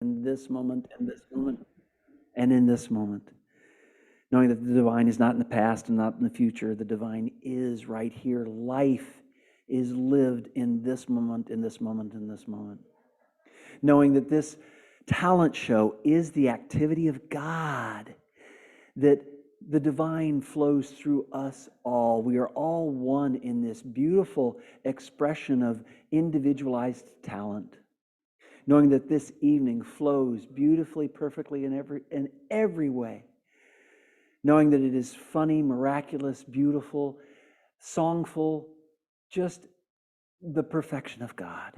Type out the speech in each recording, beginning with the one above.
in this moment, in this moment, and in this moment. Knowing that the divine is not in the past and not in the future. The divine is right here. Life is lived in this moment, in this moment, in this moment. Knowing that this talent show is the activity of God, that the divine flows through us all. We are all one in this beautiful expression of individualized talent. Knowing that this evening flows beautifully, perfectly in every way. Knowing that it is funny, miraculous, beautiful, songful, just the perfection of God.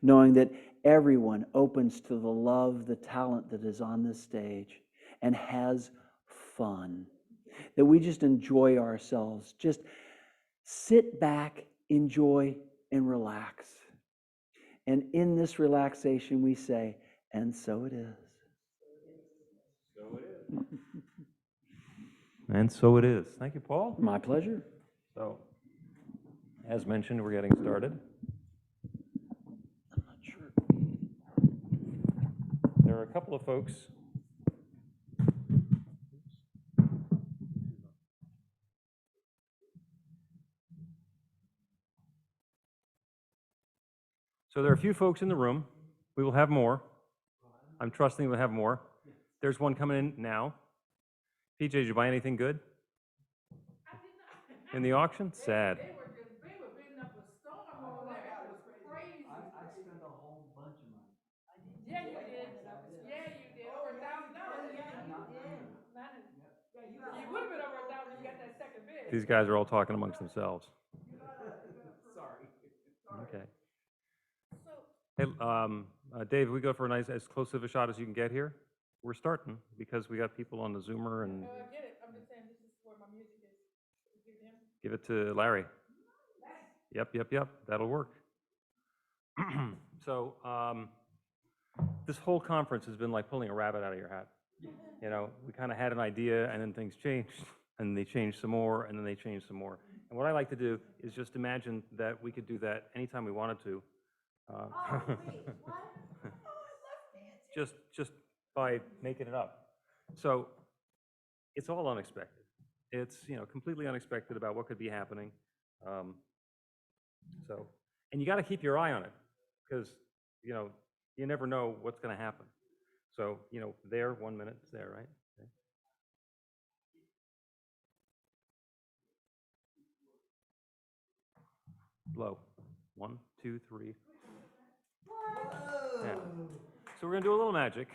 Knowing that everyone opens to the love, the talent that is on this stage and has fun. That we just enjoy ourselves. Just sit back, enjoy, and relax. And in this relaxation, we say, and so it is. So it is. And so it is. Thank you, Paul. My pleasure. So, as mentioned, we're getting started. I'm not sure. There are a couple of folks. So there are a few folks in the room. We will have more. I'm trusting we'll have more. There's one coming in now. PJ, did you buy anything good? In the auction? Sad. They were bidding up a storm on there. It was crazy. I spent a whole bunch of money. Yeah, you did. Yeah, you did. Over $1,000. Yeah, you did. You would have been over $1,000 if you got that second bid. These guys are all talking amongst themselves. Sorry. Okay. Hey, Dave, we go for a nice, as close of a shot as you can get here. We're starting because we got people on the Zoomer and I get it. I'm just saying this is where my music is. Give it to him. give it to Larry. Yep. That'll work. So this whole conference has been like pulling a rabbit out of your hat. You know, we kind of had an idea and then things changed and they changed some more and then they changed some more. And what I like to do is just imagine that we could do that anytime we wanted to. Oh, wait, what? Oh, I love just by making it up. So it's all unexpected. It's, you know, completely unexpected about what could be happening. And you got to keep your eye on it because, you know, you never know what's going to happen. So, you know, there, 1 minute, it's there, right? Okay. Low. 1, 2, 3. Yeah. So we're going to do a little magic.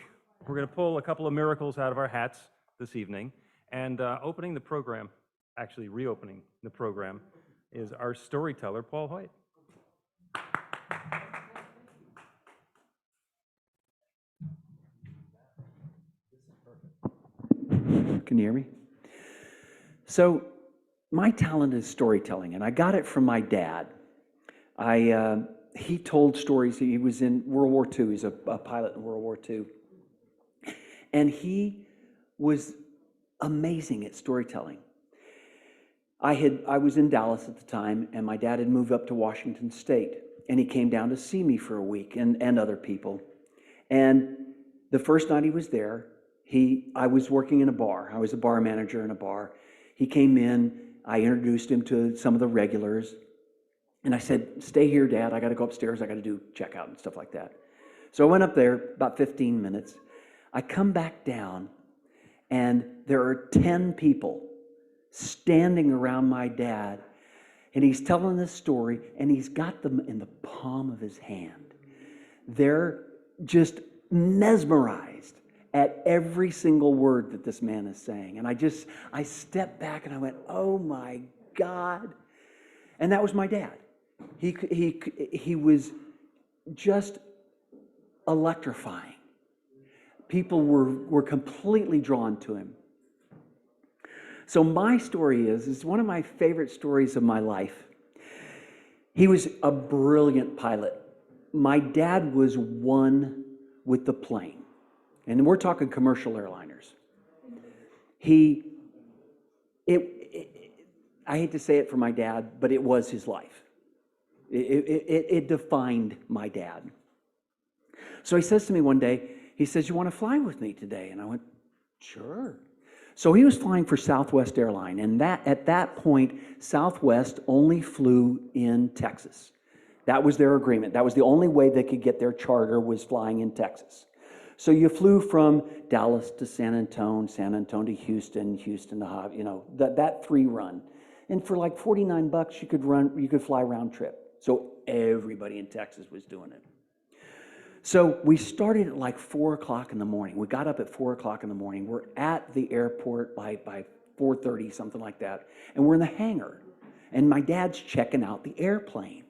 We're going to pull a couple of miracles out of our hats this evening. And opening the program, actually reopening the program, is our storyteller, Paul Hoyt. Can you hear me? So my talent is storytelling, and I got it from my dad. He told stories. He was in World War II. He's a pilot in World War II. And he was amazing at storytelling. I was in Dallas at the time, and my dad had moved up to Washington State, and he came down to see me for a week and other people. And the first night he was there, I was working in a bar. I was a bar manager in a bar. He came in. I introduced him to some of the regulars. And I said, stay here, Dad. I got to go upstairs. I got to do checkout and stuff like that. So I went up there about 15 minutes. I come back down, and there are 10 people standing around my dad. And he's telling this story, and he's got them in the palm of his hand. They're just mesmerized at every single word that this man is saying. And I stepped back and I went, oh my God. And that was my dad. He was just electrifying. People were completely drawn to him. So my story is one of my favorite stories of my life. He was a brilliant pilot. My dad was one with the plane. And we're talking commercial airliners. I hate to say it for my dad, but it was his life. It defined my dad. So he says to me one day, he says, "You want to fly with me today?" And I went, "Sure." So he was flying for Southwest Airline, and at that point, Southwest only flew in Texas. That was their agreement. That was the only way they could get their charter, was flying in Texas. So you flew from Dallas to San Antonio to Houston, Houston to Hobby, that 3 run. And for like $49, you could fly round trip. So everybody in Texas was doing it. So we started at like 4 o'clock in the morning. We got up at 4 o'clock in the morning. We're at the airport by 4:30, something like that. And we're in the hangar. And my dad's checking out the airplane.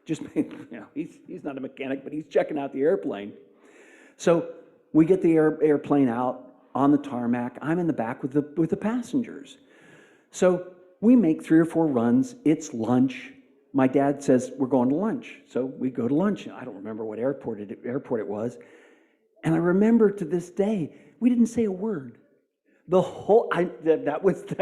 Just, he's not a mechanic, but he's checking out the airplane. So we get the airplane out on the tarmac. I'm in the back with the passengers. So we make 3 or 4 runs. It's lunch. My dad says, "We're going to lunch." So we go to lunch. I don't remember what airport it was. And I remember to this day, we didn't say a word. That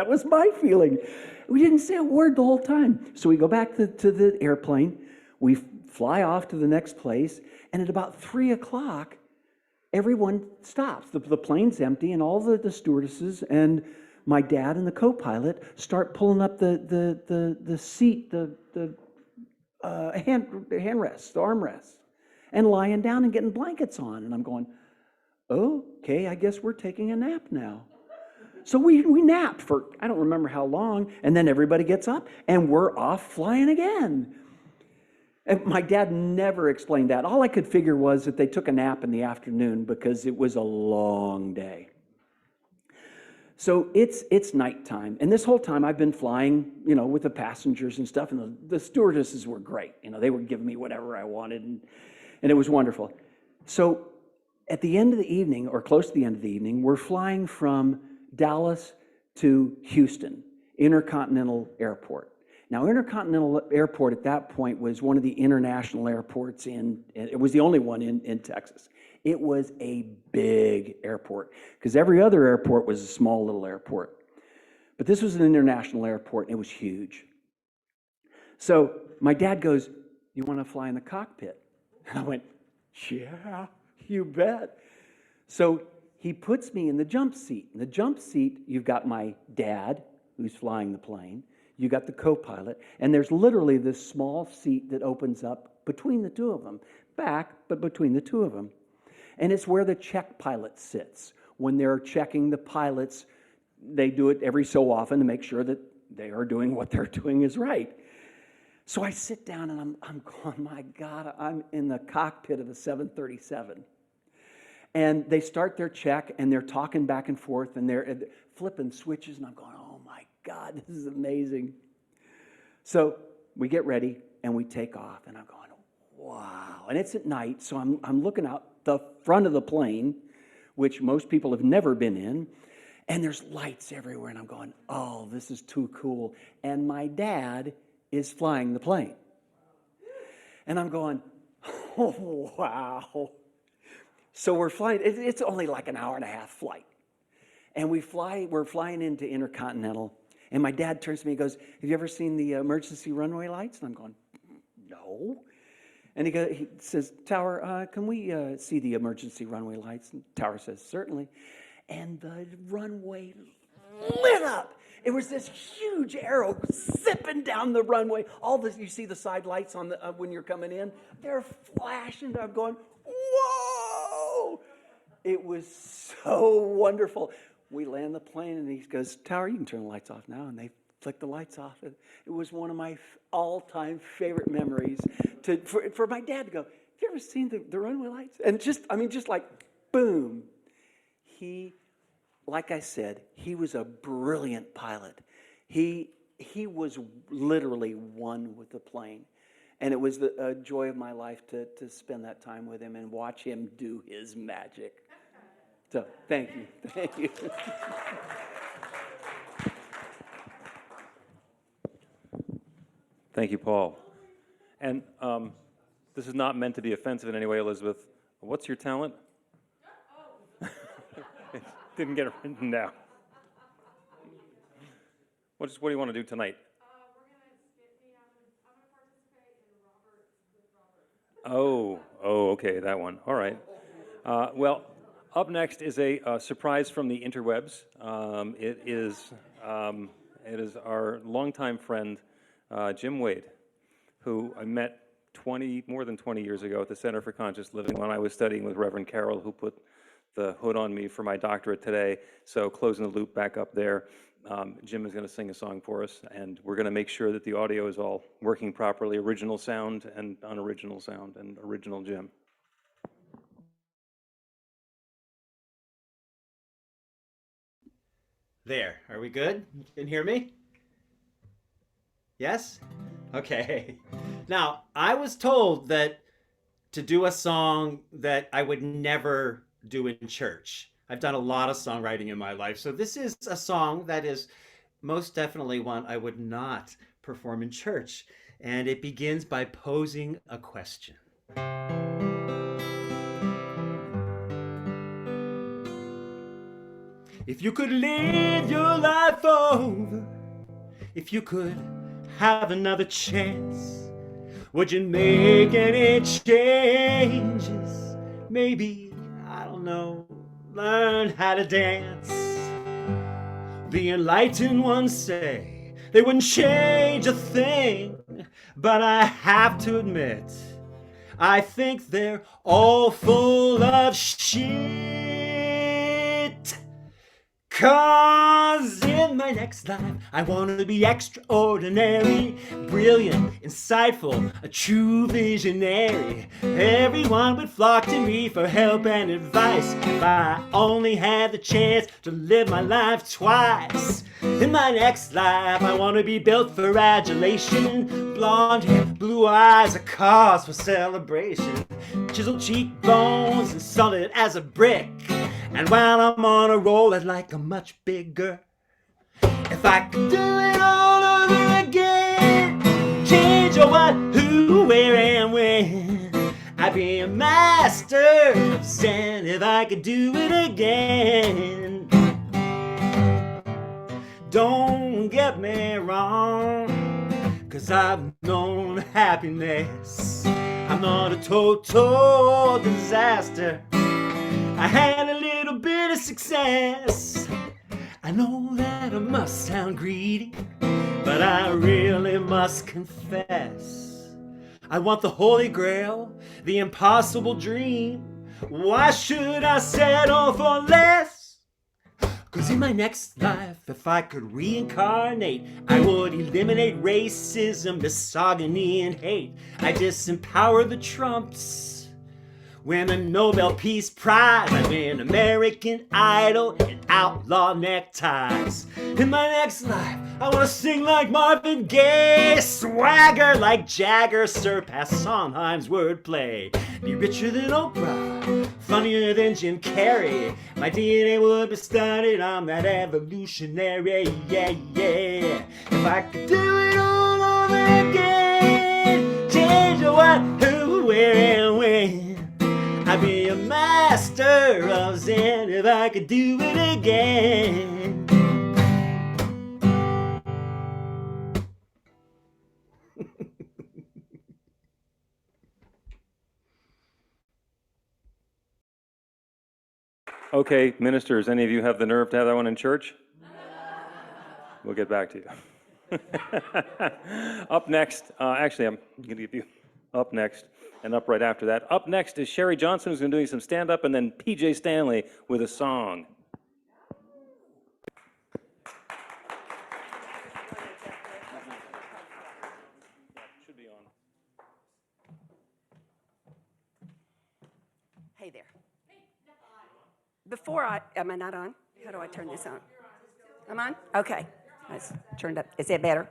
was my feeling. We didn't say a word the whole time. So we go back to the airplane. We fly off to the next place. And at about 3 o'clock, everyone stops. The plane's empty, and all the stewardesses and my dad and the co-pilot start pulling up the seat, the handrests, the armrests, and lying down and getting blankets on. And I'm going, "Okay, I guess we're taking a nap now." So we nap for, I don't remember how long, and then everybody gets up and we're off flying again. And my dad never explained that. All I could figure was that they took a nap in the afternoon because it was a long day. So it's nighttime, and this whole time I've been flying, with the passengers and stuff, and the stewardesses were great. They would give me whatever I wanted, and it was wonderful. So at the end of the evening, or close to the end of the evening, we're flying from Dallas to Houston, Intercontinental Airport. Now, Intercontinental Airport at that point was one of the international airports it was the only one in Texas. It was a big airport because every other airport was a small little airport. But this was an international airport, and it was huge. So my dad goes, "You want to fly in the cockpit?" And I went, "Yeah, you bet." So he puts me in the jump seat. In the jump seat, you've got my dad, who's flying the plane. You got the co-pilot, and there's literally this small seat that opens up between the two of them. Back, but between the two of them. And it's where the check pilot sits. When they're checking the pilots, they do it every so often to make sure that they are doing what they're doing is right. So I sit down and I'm going, my God, I'm in the cockpit of a 737. And they start their check, and they're talking back and forth, and they're flipping switches, and I'm going, oh my God, this is amazing. So we get ready, and we take off, and I'm going, wow. And it's at night, so I'm looking out the front of the plane, which most people have never been in, and there's lights everywhere, and I'm going, oh, this is too cool. And my dad is flying the plane. And I'm going, oh, wow. So we're flying, it's only like an hour and a half flight. And we're flying into Intercontinental, and my dad turns to me and goes, have you ever seen the emergency runway lights? And I'm going, no. And he says, Tower, can we see the emergency runway lights? And Tower says, certainly. And the runway lit up. It was this huge arrow zipping down the runway. You see the side lights on when you're coming in? They're flashing. I'm going, whoa! It was so wonderful. We land the plane, and he goes, Tower, you can turn the lights off now. And they flick the lights off. It was one of my all-time favorite memories for my dad to go, have you ever seen the runway lights? And just like, boom. Like I said, he was a brilliant pilot. He was literally one with the plane. And it was a joy of my life to spend that time with him and watch him do his magic. So, thank you. Thank you. Thank you, Paul. And this is not meant to be offensive in any way, Elizabeth. What's your talent? Didn't get it written down. What do you want to do tonight? We're going to skip I'm going to participate in Oh, okay, that one. All right. Well, up next is a surprise from the interwebs. It is our longtime friend, Jim Wade, who I met more than 20 years ago at the Center for Conscious Living when I was studying with Reverend Carroll, who put the hood on me for my doctorate today. So closing the loop back up there, Jim is going to sing a song for us, and we're going to make sure that the audio is all working properly, original sound and unoriginal sound and original Jim. There, are we good? You can hear me? Yes? Okay. Now, I was told that to do a song that I would never do in church. I've done a lot of songwriting in my life, so this is a song that is most definitely one I would not perform in church. And it begins by posing a question. If you could live your life over, if you could have another chance, would you make any changes? Maybe, I don't know, learn how to dance. The enlightened ones say they wouldn't change a thing, but I have to admit, I think they're all full of shit. 'Cause in my next life, I want to be extraordinary, brilliant, insightful, a true visionary. Everyone would flock to me for help and advice if I only had the chance to live my life twice. In my next life, I want to be built for adulation, blonde hair, blue eyes, a cause for celebration, chiseled cheekbones and solid as a brick. And while I'm on a roll, I'd like a much bigger. If I could do it all over again, change your what, who, where, and when, I'd be a master of Zen if I could do it again. Don't get me wrong, 'cause I've known happiness. I'm not a total disaster. I had a little bit of success. I know that I must sound greedy, but I really must confess, I want the Holy Grail, the impossible dream. Why should I settle for less? 'Cause in my next life, if I could reincarnate, I would eliminate racism, misogyny, and hate. I disempower the Trumps, win a Nobel Peace Prize, I win American Idol, and outlaw neckties. In my next life, I want to sing like Marvin Gaye, swagger like Jagger, surpass Sondheim's wordplay, be richer than Oprah, funnier than Jim Carrey. My DNA would be studied, I'm that evolutionary, yeah, yeah. If I could do it all over again, change the what, who, where, and when, I'd be a master of Zen if I could do it again. Okay, ministers, any of you have the nerve to have that one in church? We'll get back to you. Up next, actually, I'm going to give you up next and up right after that. Up next is Sherry Johnson, who's going to be doing some stand-up, and then PJ Stanley with a song. Should be on. Hey there. Am I not on? How do I turn this on? I'm on? Okay. It's turned up. Is that better?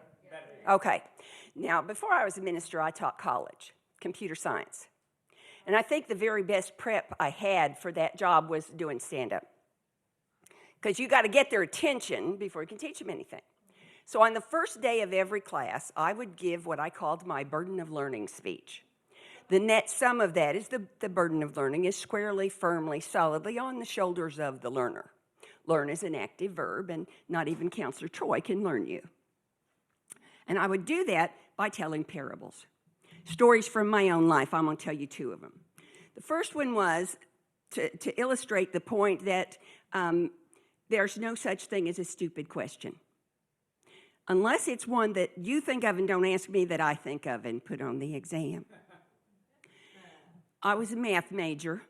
Okay. Now, before I was a minister, I taught college, computer science. And I think the very best prep I had for that job was doing stand-up. Because you got to get their attention before you can teach them anything. So on the first day of every class, I would give what I called my burden of learning speech. The net sum of that is the burden of learning is squarely, firmly, solidly on the shoulders of the learner. Learn is an active verb, and not even Counselor Troy can learn you. And I would do that by telling parables. stories from my own life. I'm going to tell you two of them. The first one was to illustrate the point that there's no such thing as a stupid question. Unless it's one that you think of and don't ask me that I think of and put on the exam. I was a math major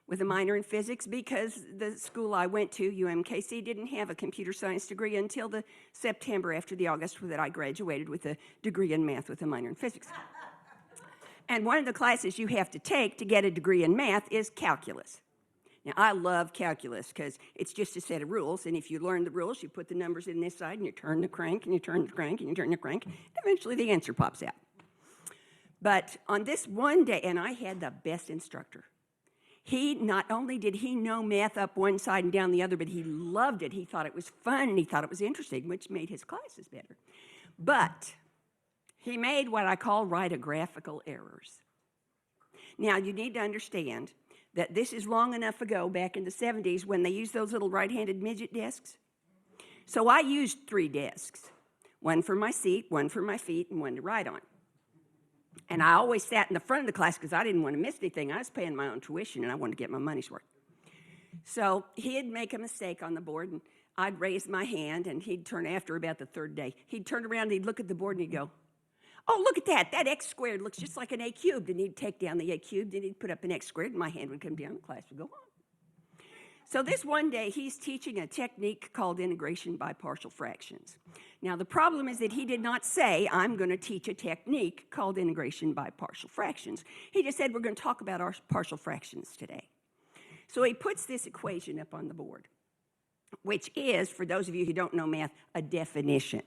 with a minor in physics because the school I went to, UMKC, didn't have a computer science degree until the September after the August that I graduated with a degree in math with a minor in physics. And one of the classes you have to take to get a degree in math is calculus. Now, I love calculus because it's just a set of rules, and if you learn the rules, you put the numbers in this side, and you turn the crank, and you turn the crank, and you turn the crank, and eventually the answer pops out. But on this one day, and I had the best instructor. He, not only did he know math up one side and down the other, but he loved it. He thought it was fun, and he thought it was interesting, which made his classes better. But he made what I call writographical errors. Now, you need to understand that this is long enough ago, back in the 70s, when they used those little right-handed midget desks. So I used 3 desks, one for my seat, one for my feet, and one to write on. And I always sat in the front of the class because I didn't want to miss anything. I was paying my own tuition, and I wanted to get my money's worth. So he'd make a mistake on the board, and I'd raise my hand, and he'd turn after about the 3rd day. He'd turn around, and he'd look at the board, and he'd go, "Oh, look at that. That x squared looks just like an a cubed." And he'd take down the a cubed, and he'd put up an x squared, and my hand would come down, and the class would go on. So this one day, he's teaching a technique called integration by partial fractions. Now, the problem is that he did not say, "I'm going to teach a technique called integration by partial fractions." He just said, "We're going to talk about our partial fractions today." So he puts this equation up on the board, which is, for those of you who don't know math, a definition.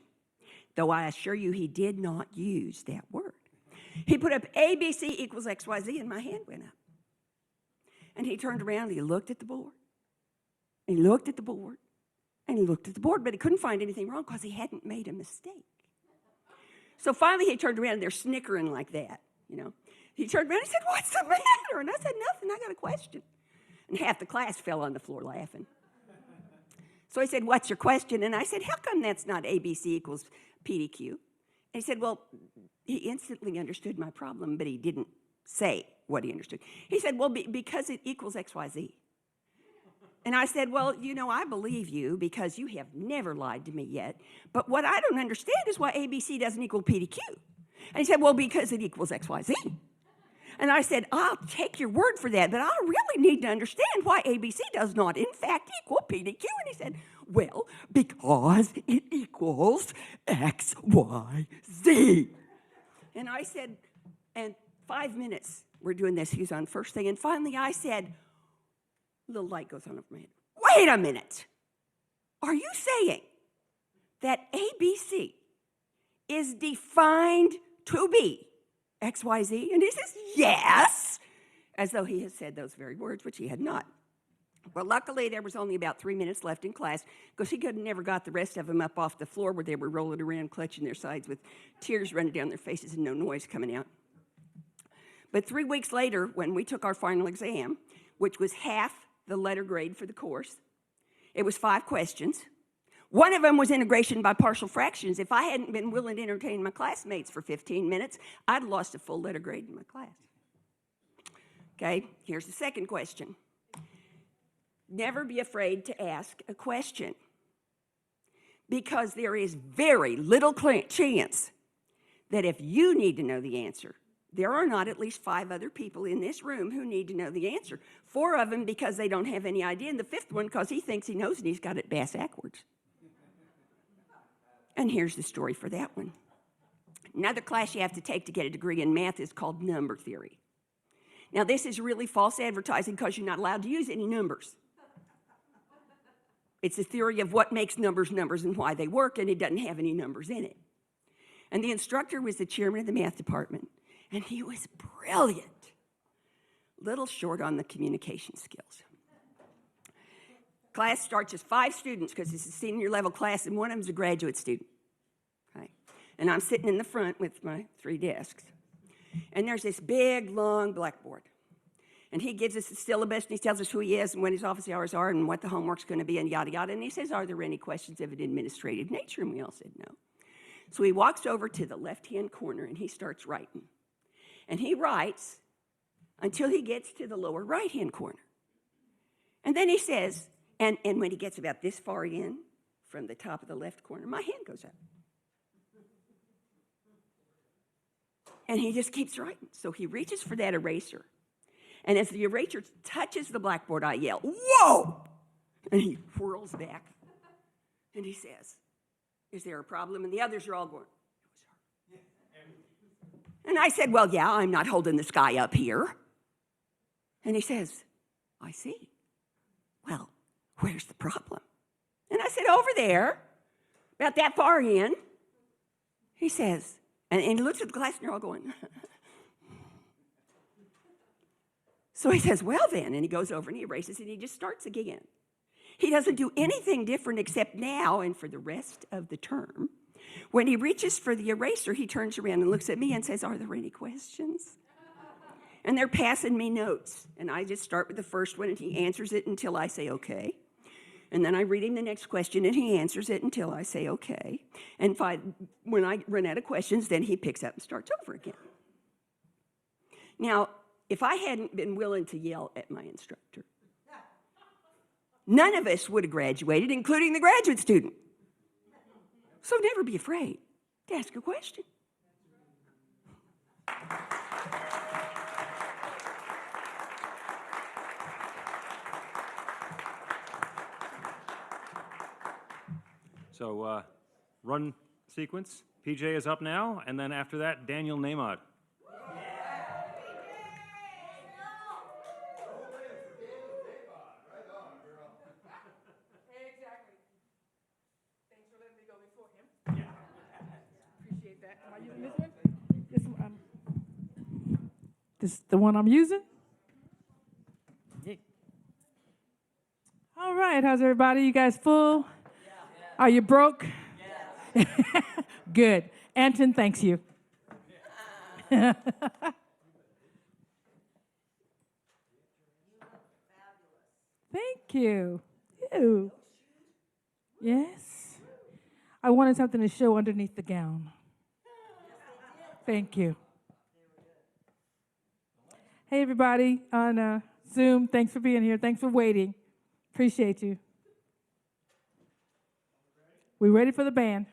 Though I assure you he did not use that word. He put up ABC equals XYZ, and my hand went up. And he turned around, and he looked at the board. And he looked at the board. And he looked at the board, but he couldn't find anything wrong because he hadn't made a mistake. So finally he turned around, and they're snickering like that, you know. He turned around and said, "What's the matter?" And I said, "Nothing, I got a question." And half the class fell on the floor laughing. So he said, "What's your question?" And I said, "How come that's not ABC equals PDQ?" And he said, well, he instantly understood my problem, but he didn't say what he understood. He said, "Well, because it equals XYZ. And I said, "Well, you know, I believe you because you have never lied to me yet. But what I don't understand is why ABC doesn't equal PDQ. And he said, "Well, because it equals XYZ. And I said, "I'll take your word for that, but I really need to understand why ABC does not, in fact, equal PDQ." And he said, "Well, because it equals XYZ. And I said, and 5 minutes we're doing this. He was on first thing. And finally I said, a little light goes on over my head. "Wait a minute. Are you saying that ABC is defined to be XYZ?" And he says, "Yes," as though he had said those very words, which he had not. Well, luckily, there was only about 3 minutes left in class because he could have never got the rest of them up off the floor where they were rolling around, clutching their sides with tears running down their faces and no noise coming out. But 3 weeks later, when we took our final exam, which was half the letter grade for the course, it was 5 questions. One of them was integration by partial fractions. If I hadn't been willing to entertain my classmates for 15 minutes, I'd lost a full letter grade in my class. Okay, here's the second question. Never be afraid to ask a question, because there is very little chance that if you need to know the answer, there are not at least 5 other people in this room who need to know the answer. 4 of them because they don't have any idea, and the 5th one because he thinks he knows and he's got it bass-backwards. And here's the story for that one. Another class you have to take to get a degree in math is called number theory. Now, this is really false advertising because you're not allowed to use any numbers. It's a theory of what makes numbers numbers and why they work, and it doesn't have any numbers in it. And the instructor was the chairman of the math department, and he was brilliant. Little short on the communication skills. Class starts as 5 students because it's a senior level class, and one of them's a graduate student. Okay. And I'm sitting in the front with my 3 desks. And there's this big, long blackboard. And he gives us the syllabus, and he tells us who he is and when his office hours are and what the homework's going to be and yada, yada. And he says, "Are there any questions of an administrative nature?" And we all said no. So he walks over to the left-hand corner, and he starts writing. And he writes until he gets to the lower right-hand corner. And then he says, and when he gets about this far in from the top of the left corner, my hand goes up. And he just keeps writing. So he reaches for that eraser. And as the eraser touches the blackboard, I yell, "Whoa!" And he whirls back. And he says, "Is there a problem?" And the others are all going, "It was her." And I said, "Well, yeah, I'm not holding this guy up here." And he says, "I see. Well, where's the problem?" And I said, "Over there, about that far in." He says, and he looks at the class and they're all going, So he says, "Well then," and he goes over and he erases and he just starts again. He doesn't do anything different except now and for the rest of the term. When he reaches for the eraser, he turns around and looks at me and says, "Are there any questions?" And they're passing me notes. And I just start with the first one and he answers it until I say, "Okay." And then I read him the next question and he answers it until I say, "Okay." And when I run out of questions, then he picks up and starts over again. Now, if I hadn't been willing to yell at my instructor, none of us would have graduated, including the graduate student. So never be afraid to ask a question. So run sequence. PJ is up now, and then after that, Daniel Namod. Exactly. Thanks for letting me go before him. Appreciate that. Am I using this one? This is the one I'm using? All right, how's everybody? You guys full? Are you broke? Yes. Good. Anton thanks you. Thank you. Ew. Yes. I wanted something to show underneath the gown. Thank you. Hey, everybody on Zoom. Thanks for being here. Thanks for waiting. Appreciate you. We ready for the band?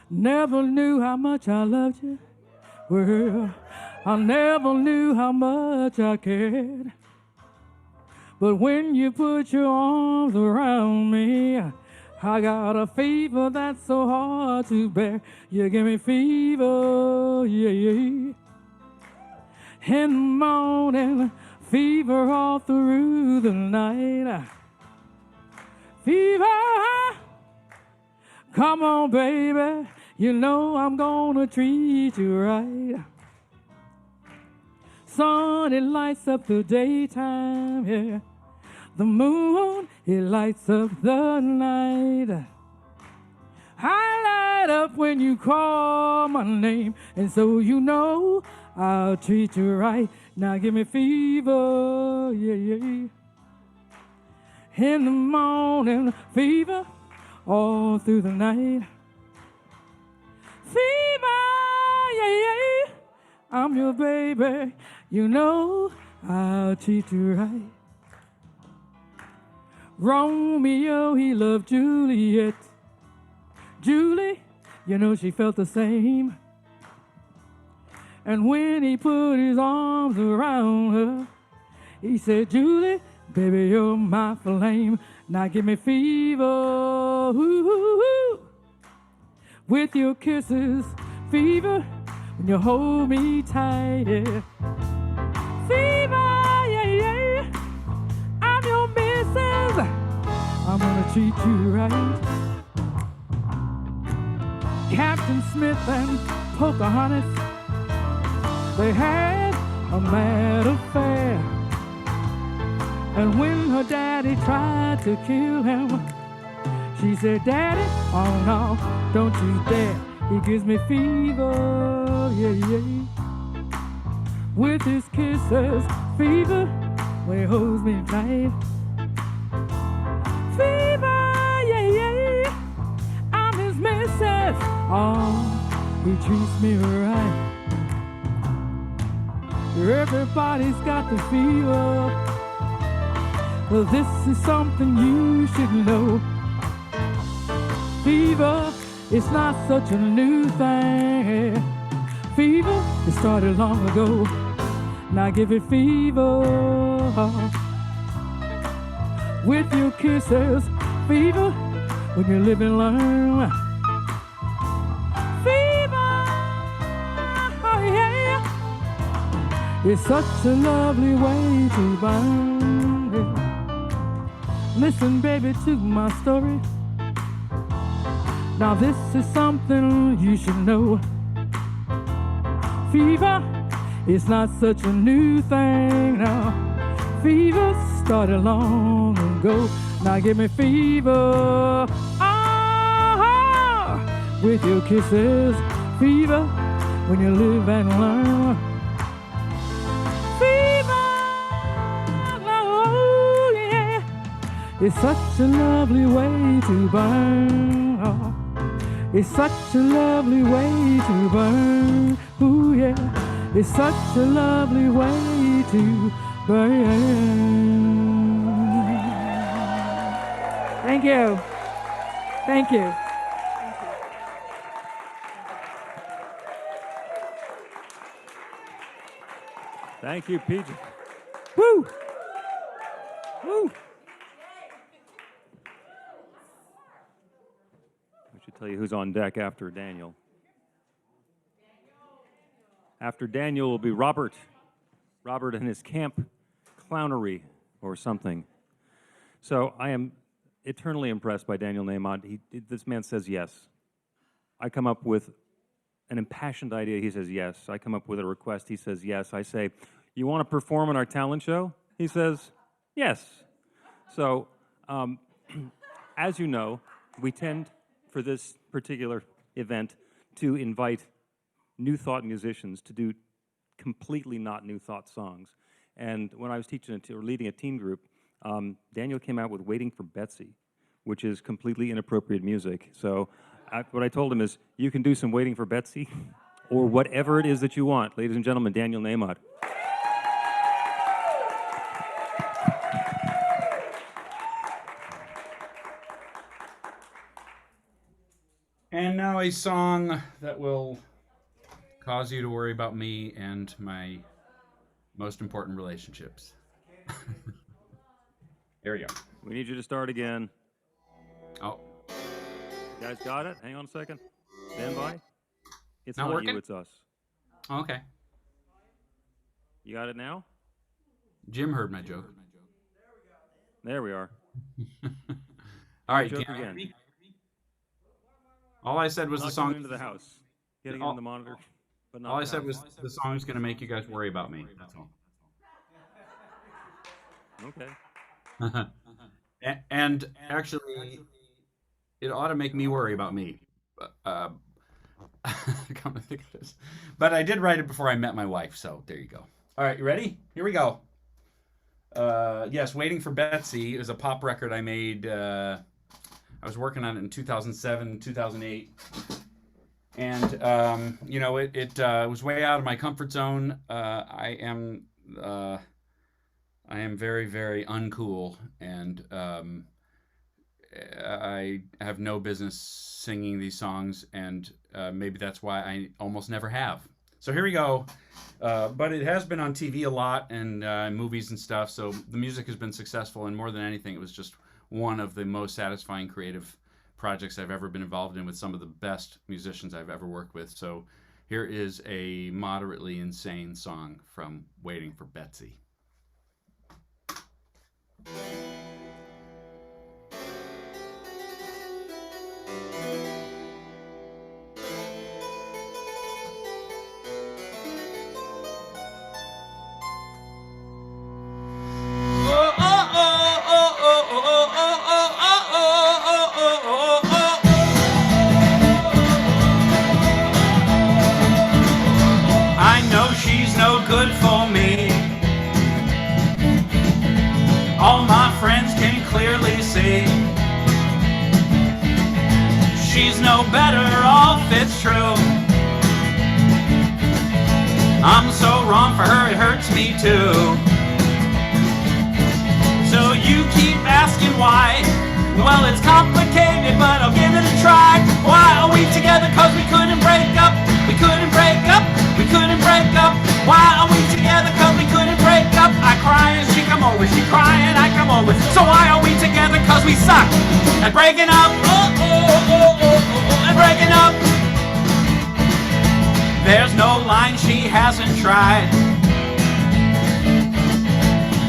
Never knew how much I loved you. Well, I never knew how much I cared. But when you put your arms around me, I got a fever that's so hard to bear. You give me fever, yeah, yeah. In the morning, fever all through the night. Fever, come on, baby. You know I'm gonna treat you right. Sun, it lights up the daytime, yeah. The moon, it lights up the night. I light up when you call my name, and so you know I'll treat you right. Now give me fever, yeah, yeah. In the morning, fever, all through the night. Fever, yeah, yeah. I'm your baby, you know I'll treat you right. Romeo, he loved Juliet. Julie, you know she felt the same. And when he put his arms around her, he said, "Julie, baby, you're my flame. Now give me fever, ooh, with your kisses, fever, when you hold me tight, yeah. Fever, yeah, yeah, I'm your missus. I'm gonna treat you right. Captain Smith and Pocahontas, they had a mad affair. And when her daddy tried to kill him, She said, Daddy, oh no, don't you dare. He gives me fever, yeah, yeah. With his kisses, fever, when he holds me tight. Fever, yeah, yeah. I'm his missus. Oh, he treats me right. Everybody's got the fever. Well, this is something you should know. Fever, it's not such a new thing. Fever, it started long ago. Now give it fever. With your kisses, fever, when you live and learn. Fever, oh yeah. It's such a lovely way to burn. Listen, baby, to my story. Now this is something you should know. Fever, it's not such a new thing now. Fever started long ago. Now give me fever. Ah, with your kisses. Fever, when you live and learn. Fever, oh yeah. It's such a lovely way to burn. Oh, it's such a lovely way to burn. Ooh yeah. It's such a lovely way to burn. Thank you. Thank you. Thank you, PJ. Woo! Woo! I should tell you who's on deck after Daniel. After Daniel will be Robert. Robert and his camp clownery or something. So I am eternally impressed by Daniel Nahmod. This man says yes. I come up with an impassioned idea, he says yes. I come up with a request, he says yes. I say, you want to perform on our talent show? He says, yes. So, as you know, we tend, for this particular event, to invite New Thought musicians to do completely not New Thought songs. And when I was teaching or leading a teen group, Daniel came out with Waiting for Betsy, which is completely inappropriate music. So what I told him is, you can do some Waiting for Betsy or whatever it is that you want. Ladies and gentlemen, Daniel Nahmod. And now a song that will cause you to worry about me and my most important relationships. There we go. We need you to start again. Oh, You guys got it? Hang on a second. Stand by. It's Not not working? you, it's us. okay. You got it now? Jim heard my joke. There we are. All right, Joke can you hear again. me? All I said was the Knocking song. you into the house. Getting All- in the monitor. But not All I the said house. was the song's going to make you guys worry about me. That's all. Okay. And actually, it ought to make me worry about me. Come to think of this. But I did write it before I met my wife, so there you go. All right, you ready? Here we go. Yes, Waiting for Betsy is a pop record I made. I was working on it in 2007, 2008. And, it was way out of my comfort zone. I am very, very uncool, and I have no business singing these songs, and maybe that's why I almost never have. So here we go. But it has been on TV a lot and movies and stuff, so the music has been successful, and more than anything, it was just one of the most satisfying creative projects I've ever been involved in with some of the best musicians I've ever worked with. So here is a moderately insane song from Waiting for Betsy. she's no good for me. All my friends can clearly see she's no better off, it's true. I'm so wrong for her, it hurts me too. So you keep asking why. Well, it's complicated, but I'll give it a try. Why are we together? Cause we couldn't break up. We couldn't break up. We couldn't break up. Why are we together? Cause we couldn't break up. I cry and she come over. She cry and I come over. So why are we together? Cause we suck at breaking up. And breaking up. There's no line she hasn't tried.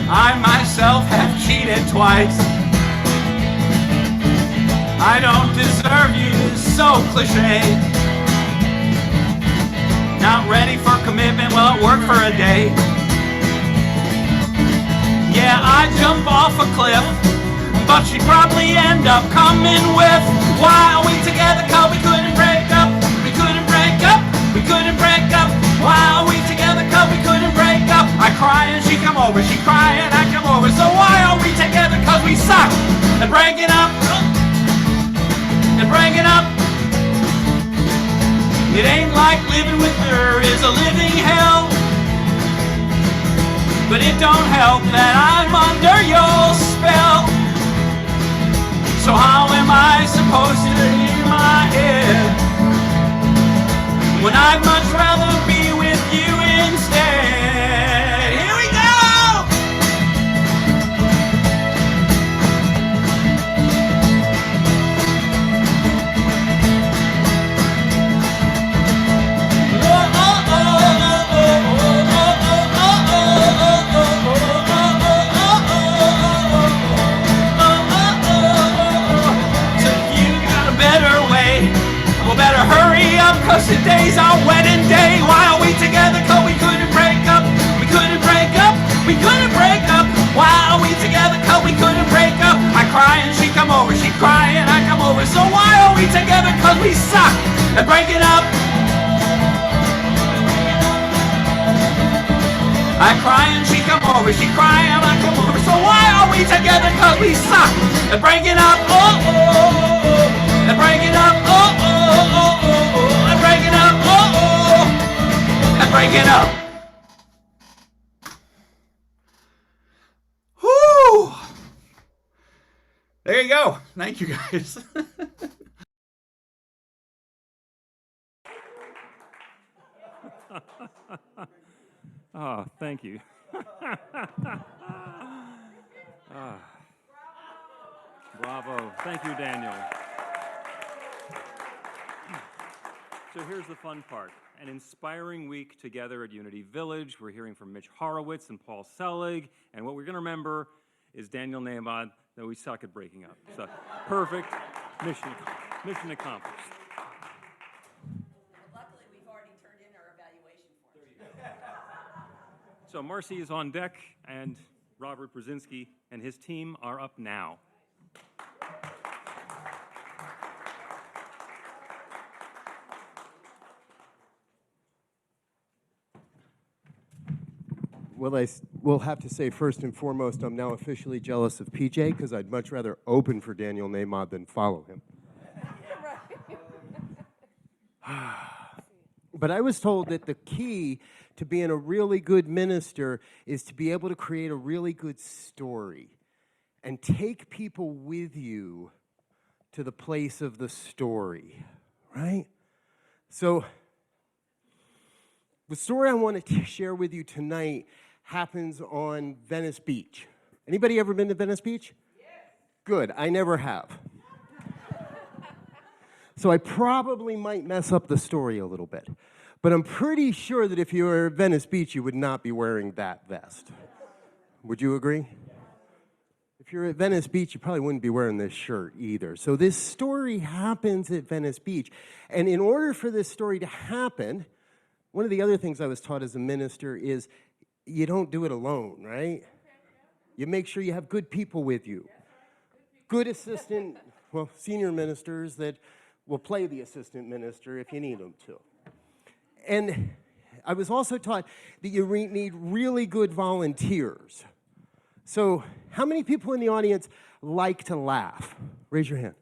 I myself have cheated twice. I don't deserve you, so cliche. Not ready for commitment, well, it worked for a day. Yeah, I jump off a cliff, but she'd probably end up coming with, why are we together? Cause we couldn't break up. We couldn't break up. We couldn't break up. Why are we together? Cause we couldn't break up. I cry and she come over. She cry and I come over. So why are we together? Cause we suck at breaking up. And breaking up. It ain't like living with her is a living hell. But it don't help that I'm under your spell. So how am I supposed to leave my head when I'd much rather be with you instead? Here we go! So you got a better way. Well, better hurry up, cause today's our wedding day. Why are we together? Cause we couldn't break up. We couldn't break up. We couldn't break up. Why are we together? Cause we couldn't break up. I cry and she come over. She cry and I come over. So why are we together? Cause we suck at breaking up. I cry and she come over. She cry and I come over. So why are we together? Cause we suck at breaking up. Oh, oh, oh. And breaking up. Oh, oh, oh, oh, oh. And breaking up. Oh, oh. And breaking up. Whoo! There you go. Thank you, guys. Oh, thank you. Ah. Bravo. Thank you, Daniel. So here's the fun part. An inspiring week together at Unity Village. We're hearing from Mitch Horowitz and Paul Selig. And what we're going to remember is Daniel Nahmad, that we suck at breaking up. So perfect. Mission accomplished. Luckily, we've already turned in our evaluation forms. So Marcy is on deck, and Robert Brzezinski and his team are up now. Well, I will have to say first and foremost, I'm now officially jealous of PJ because I'd much rather open for Daniel Nahmad than follow him. But I was told that the key to being a really good minister is to be able to create a really good story and take people with you to the place of the story, right? So the story I want to share with you tonight happens on Venice Beach. Anybody ever been to Venice Beach? Yes. Good, I never have. So I probably might mess up the story a little bit. But I'm pretty sure that if you were at Venice Beach, you would not be wearing that vest. Would you agree? If you're at Venice Beach, you probably wouldn't be wearing this shirt either. So this story happens at Venice Beach. And in order for this story to happen, one of the other things I was taught as a minister is you don't do it alone, right? You make sure you have good people with you. Good assistant, well, senior ministers that will play the assistant minister if you need them to. And I was also taught that you need really good volunteers. So how many people in the audience like to laugh? Raise your hand.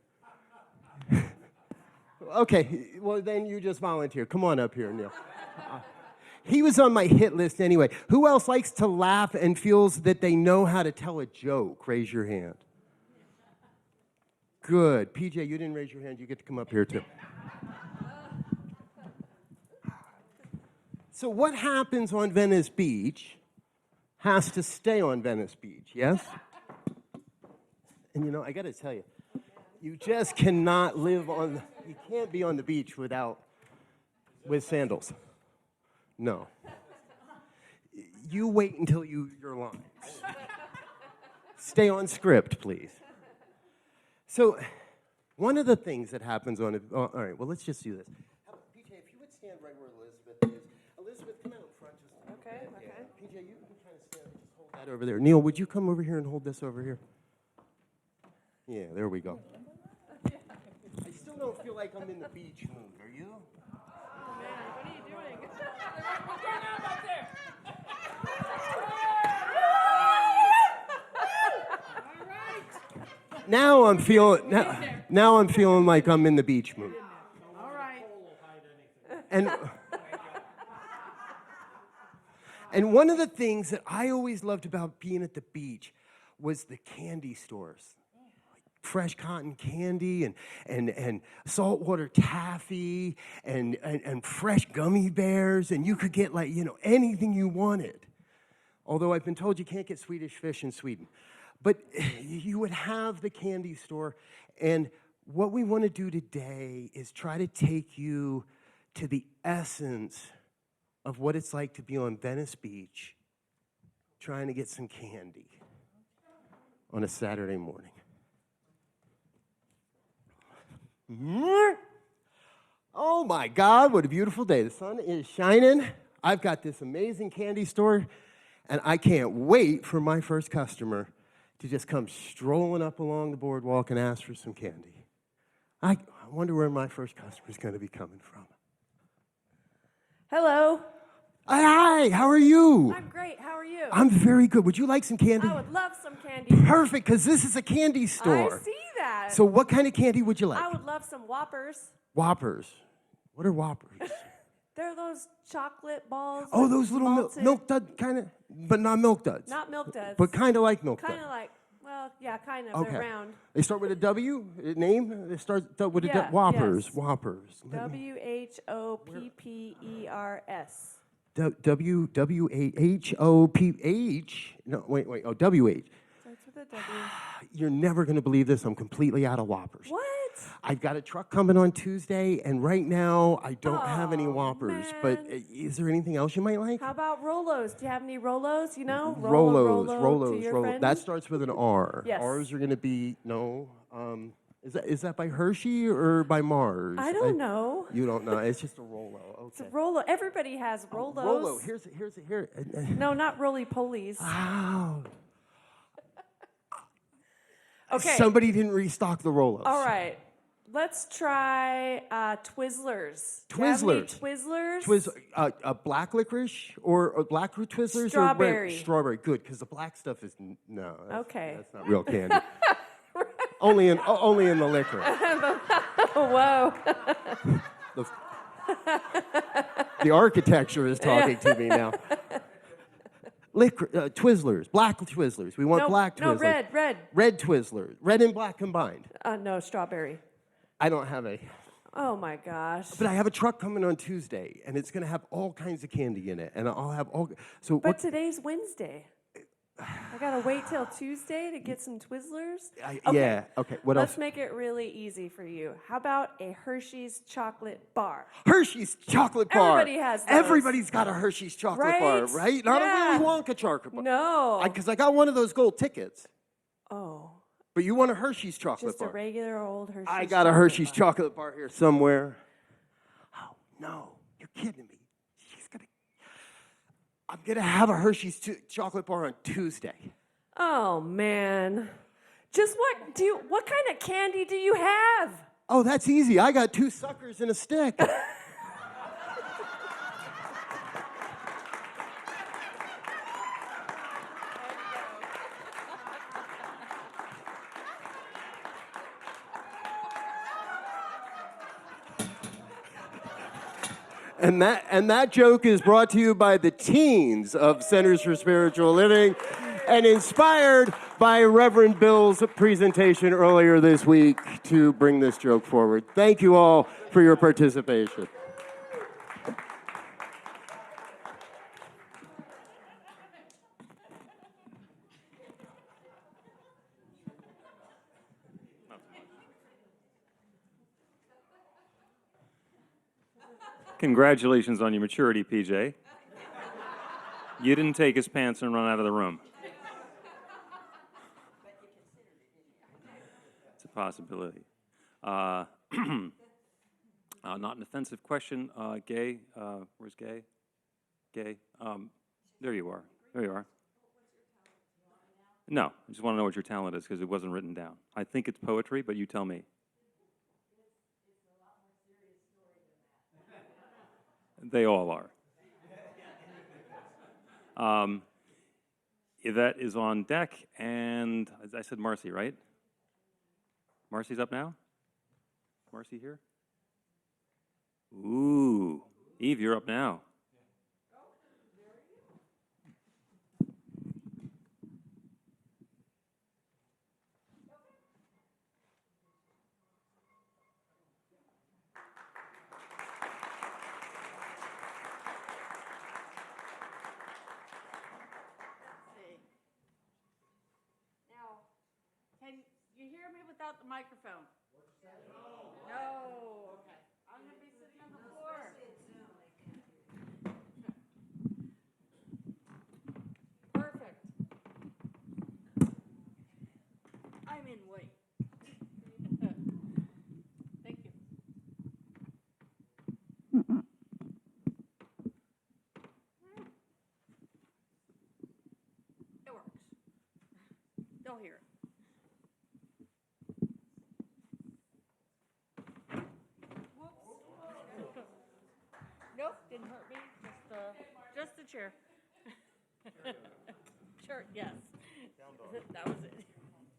Okay, well then you just volunteer. Come on up here, Neil. He was on my hit list anyway. Who else likes to laugh and feels that they know how to tell a joke? Raise your hand. Good. PJ, you didn't raise your hand. You get to come up here too. So what happens on Venice Beach has to stay on Venice Beach, yes? And you know, I got to tell you, you just cannot live on, you can't be on the beach with sandals. No. You wait until your lines. Stay on script, please. So, one of the things that happens on all right, well, let's just do this. PJ, if you would stand right where Elizabeth is. Elizabeth, come out in front. Okay. PJ, you can kind of stand, just hold that over there. Neil, would you come over here and hold this over here? Yeah, there we go. I still don't feel like I'm in the beach mood. Are you? Oh, man, what are you doing? What's going on back there? All right. Now I'm feeling like I'm in the beach mood. All right. And one of the things that I always loved about being at the beach was the candy stores. Fresh cotton candy and saltwater taffy and fresh gummy bears, and you could get anything you wanted. Although I've been told you can't get Swedish fish in Sweden. But you would have the candy store, and what we want to do today is try to take you to the essence of what it's like to be on Venice Beach trying to get some candy on a Saturday morning. Oh my God, what a beautiful day. The sun is shining. I've got this amazing candy store, and I can't wait for my first customer to just come strolling up along the boardwalk and ask for some candy. I wonder where my first customer is going to be coming from. Hello. Hi, how are you? I'm great. How are you? I'm very good. Would you like some candy? I would love some candy. Perfect, because this is a candy store. I see that. So what kind of candy would you like? I would love some Whoppers. Whoppers. What are Whoppers? They're those chocolate balls. Oh, with those little malted- milk dud kind of, but not milk duds. Not milk duds. But kind of like milk duds. Kind of like, well, yeah, kind of. Okay. They're round. They start with a W name? They start with a Yeah, Whoppers. yes. Whoppers. WHOPPERS. WHOPH. No, wait. Oh, WH. Starts with a W. You're never going to believe this. I'm completely out of Whoppers. What? I've got a truck coming on Tuesday, and right now I don't have any Oh, Whoppers. But man. is there anything else you might like? How about Rolos? Do you have any Rolos? You know, Rolos. That starts with an R. Yes. R's are going to be Is that by Hershey or by Mars? I don't know. You don't know. It's just a Rolo. Okay. It's a Rolo. Everybody has Rolos. Rolo. Here. No, not roly-polies. Wow. Okay. Somebody didn't restock the Rolos. All right. Let's twizzlers. Twizzlers. Do you have any Twizzlers? Black licorice or black Twizzlers? Strawberry. Or red? Strawberry. Good, because the black stuff is no. Okay. That's not real candy. only in the liquor. Whoa. The architecture is talking to me now. Twizzlers, black Twizzlers. We want black Twizzlers. No, red. Red Twizzlers, red and black combined. No, strawberry. I don't have a. Oh my gosh. But I have a truck coming on Tuesday, and it's going to have all kinds of candy in it, and I'll have all. So But today's Wednesday. I gotta wait till Tuesday to get some Twizzlers. Yeah. Okay. What Let's else? make it really easy for you. How about a Hershey's chocolate bar? Hershey's chocolate bar. Everybody has those. Everybody's got a Hershey's chocolate bar, Right? right? Not Yeah. a Willy Wonka chocolate bar. No. Because I got one of those gold tickets. Oh. But you want a Hershey's chocolate Just a bar? regular old Hershey's. I got a Hershey's chocolate bar here somewhere. Oh no, you're kidding me. I'm gonna have a Hershey's chocolate bar on Tuesday. Oh man. What kind of candy do you have? Oh, that's easy. I got 2 suckers and a stick. And that joke is brought to you by the teens of Centers for Spiritual Living and inspired by Reverend Bill's presentation earlier this week to bring this joke forward. Thank you all for your participation. Congratulations on your maturity, PJ. You didn't take his pants and run out of the room. It's a possibility. Not an offensive question. Gay, where's Gay? Gay, there you are. There you are. No, I just want to know what your talent is because it wasn't written down. I think it's poetry, but you tell me. They all are. Yvette is on deck, and as I said, Marcy, right? Marcy's up now? Marcy here? Ooh, Eve, you're up now. Can you hear me without the microphone? No. Okay. I'm going to be sitting on the floor. Perfect. I'm in wait. Thank you. It works. They'll hear it. Nope, didn't hurt me. Just the chair. Sure, yes. That was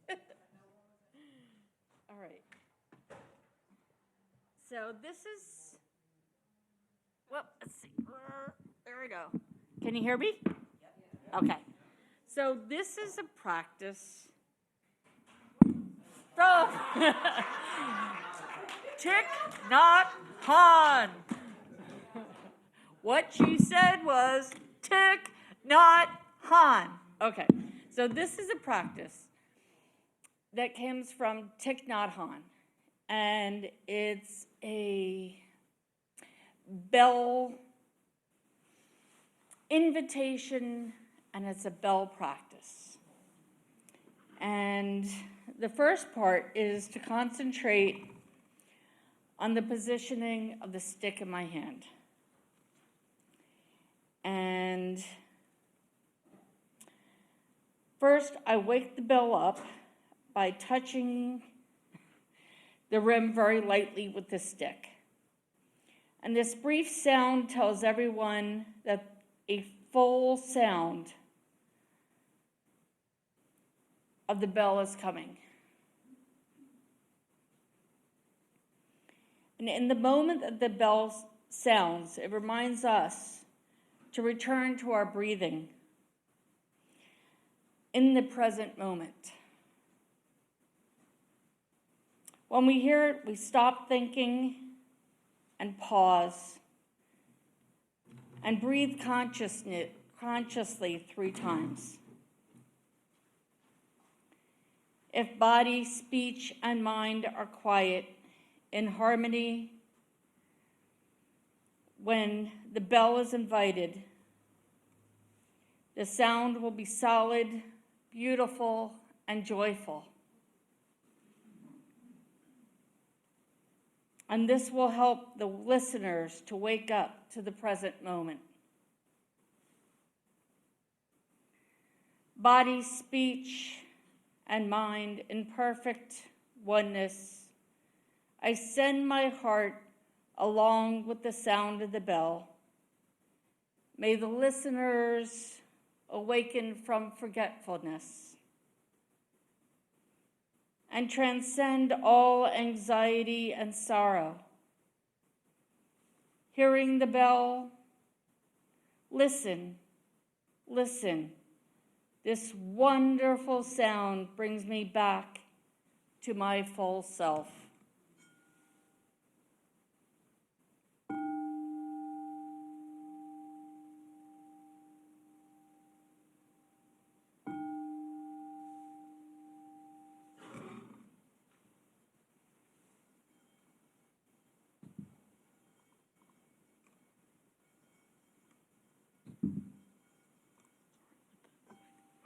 it. All right. So this is, well, let's see. There we go. Can you hear me? Okay. So this is a practice. Oh. Tick, not Han. What she said was tick, not Han. Okay, so this is a practice that comes from Thich Nhat Hanh, and it's a bell invitation, and it's a bell practice. And the first part is to concentrate on the positioning of the stick in my hand. And first, I wake the bell up by touching the rim very lightly with the stick. And this brief sound tells everyone that a full sound of the bell is coming. And in the moment that the bell sounds, it reminds us to return to our breathing in the present moment. When we hear it, we stop thinking and pause and breathe consciously 3 times. If body, speech, and mind are quiet, in harmony, when the bell is invited, the sound will be solid, beautiful, and joyful. And this will help the listeners to wake up to the present moment. Body, speech, and mind in perfect oneness, I send my heart along with the sound of the bell. May the listeners awaken from forgetfulness and transcend all anxiety and sorrow. hearing the bell. Listen, listen. This wonderful sound brings me back to my full self.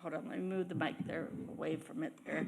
Hold on, let me move the mic there, away from it there.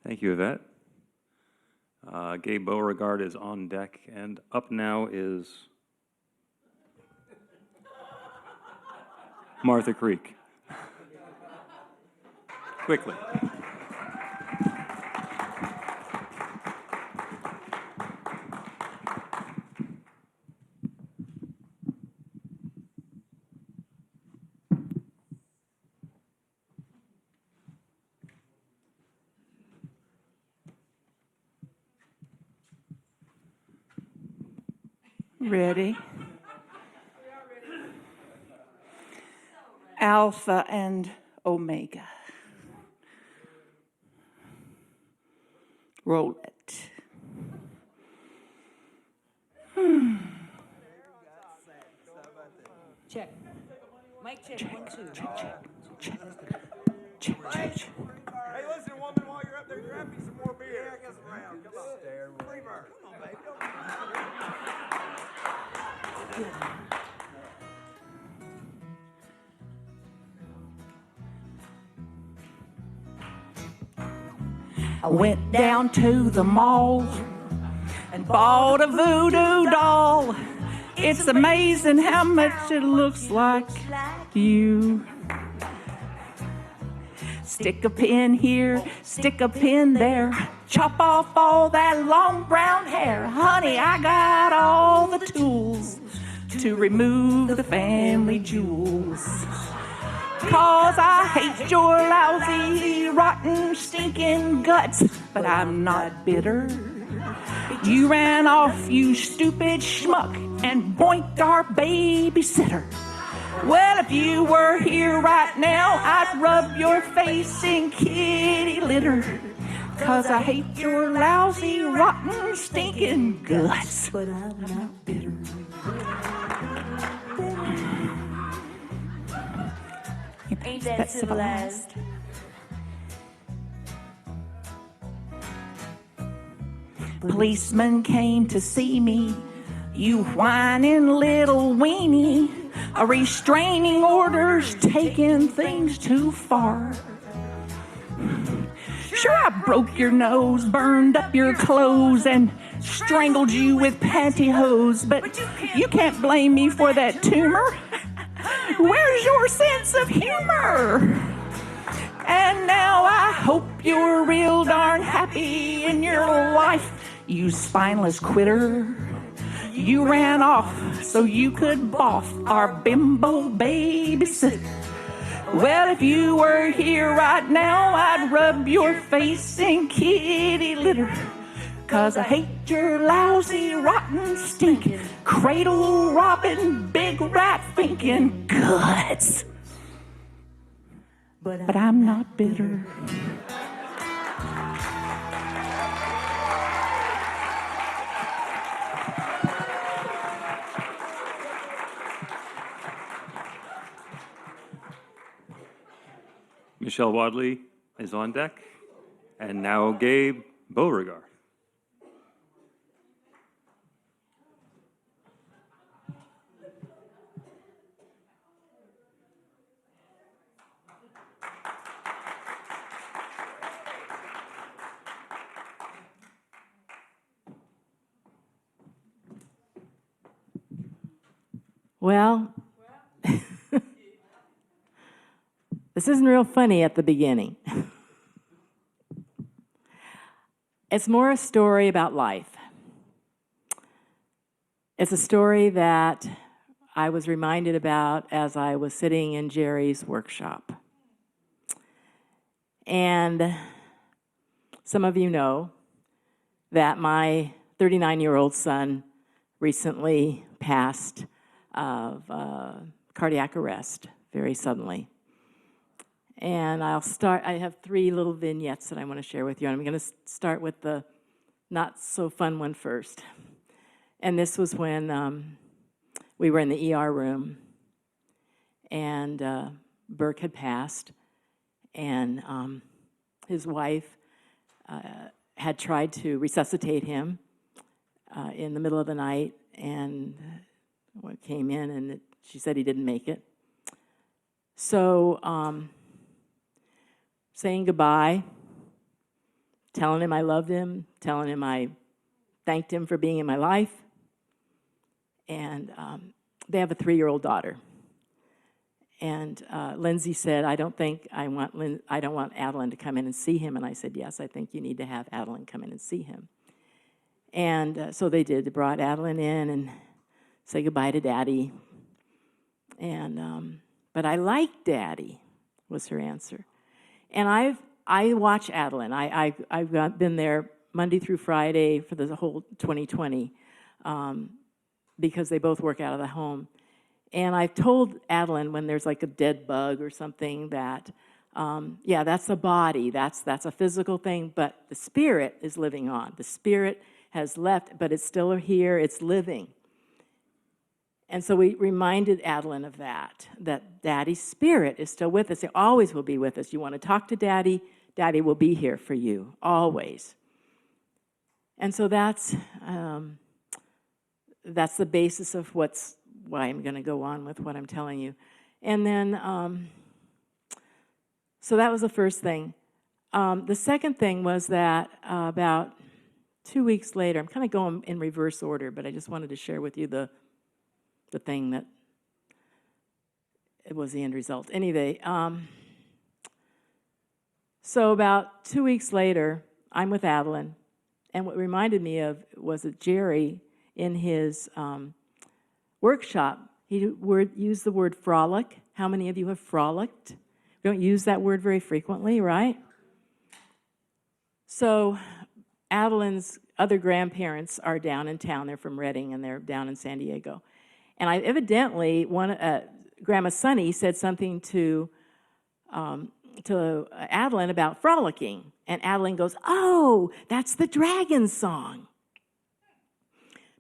Thank you, Yvette. Gabe Beauregard is on deck, and up now is Martha Creek. Quickly. Ready? Alpha and Omega. Roll it. Check. Mic check, 1, 2. Check. Hey, listen, woman, while you're up there, grab me some more beer. Yeah, get some round. Come on. Come on, baby. I went down to the mall and bought a voodoo doll. It's amazing how much it looks like you. Stick a pin here, stick a pin there, chop off all that long brown hair. Honey, I got all the tools to remove the family jewels. 'Cause I hate your lousy, rotten, stinking guts, but I'm not bitter. You ran off, you stupid schmuck, and boinked our babysitter. Well, if you were here right now, I'd rub your face in kitty litter. 'Cause I hate your lousy, rotten, stinking guts, but I'm not bitter. Ain't that civilized? Policeman came to see me, you whining little weenie. A restraining order's taking things too far. Sure, I broke your nose, burned up your clothes, and strangled you with pantyhose, but you can't blame me for that tumor. Where's your sense of humor? And now I hope you're real darn happy in your life, you spineless quitter. You ran off so you could boff our bimbo babysitter. Well, if you were here right now, I'd rub your face in kitty litter. 'Cause I hate your lousy, rotten, stinking, cradle robbing, big rat finking guts. But I'm not bitter. Michelle Wadley is on deck, and now Gabe Beauregard. Well, this isn't real funny at the beginning. It's more a story about life. It's a story that I was reminded about as I was sitting in Jerry's workshop. And some of you know that my 39-year-old son recently passed of cardiac arrest very suddenly. And I have 3 little vignettes that I want to share with you. And I'm going to start with the not so fun one first. And this was when we were in the ER room and Burke had passed, and his wife had tried to resuscitate him in the middle of the night, and came in and she said he didn't make it. So saying goodbye, telling him I loved him, telling him I thanked him for being in my life. And they have a 3-year-old daughter. And Lindsay said, I don't want Adeline to come in and see him. And I said, yes, I think you need to have Adeline come in and see him. And so they did. They brought Adeline in and say goodbye to Daddy. And but I like Daddy, was her answer. And I watch Adeline. I've been there Monday through Friday for the whole 2020 because they both work out of the home. And I've told Adeline when there's like a dead bug or something that, yeah, that's a body, that's a physical thing, but the spirit is living on. The spirit has left, but it's still here, it's living. And so we reminded Adeline of that Daddy's spirit is still with us. It always will be with us. You want to talk to Daddy, Daddy will be here for you, always. And so that's the basis of what's why I'm going to go on with what I'm telling you. And then, so that was the first thing. The second thing was that about 2 weeks later, I'm kind of going in reverse order, but I just wanted to share with you the thing that it was the end result. Anyway, so about 2 weeks later, I'm with Adeline, and what reminded me of was that Jerry, in his workshop, he used the word frolic. How many of you have frolicked? We don't use that word very frequently, right? So Adeline's other grandparents are down in town. They're from Redding, and they're down in San Diego. And evidently, Grandma Sonny said something to Adeline about frolicking. And Adeline goes, "Oh, that's the dragon song."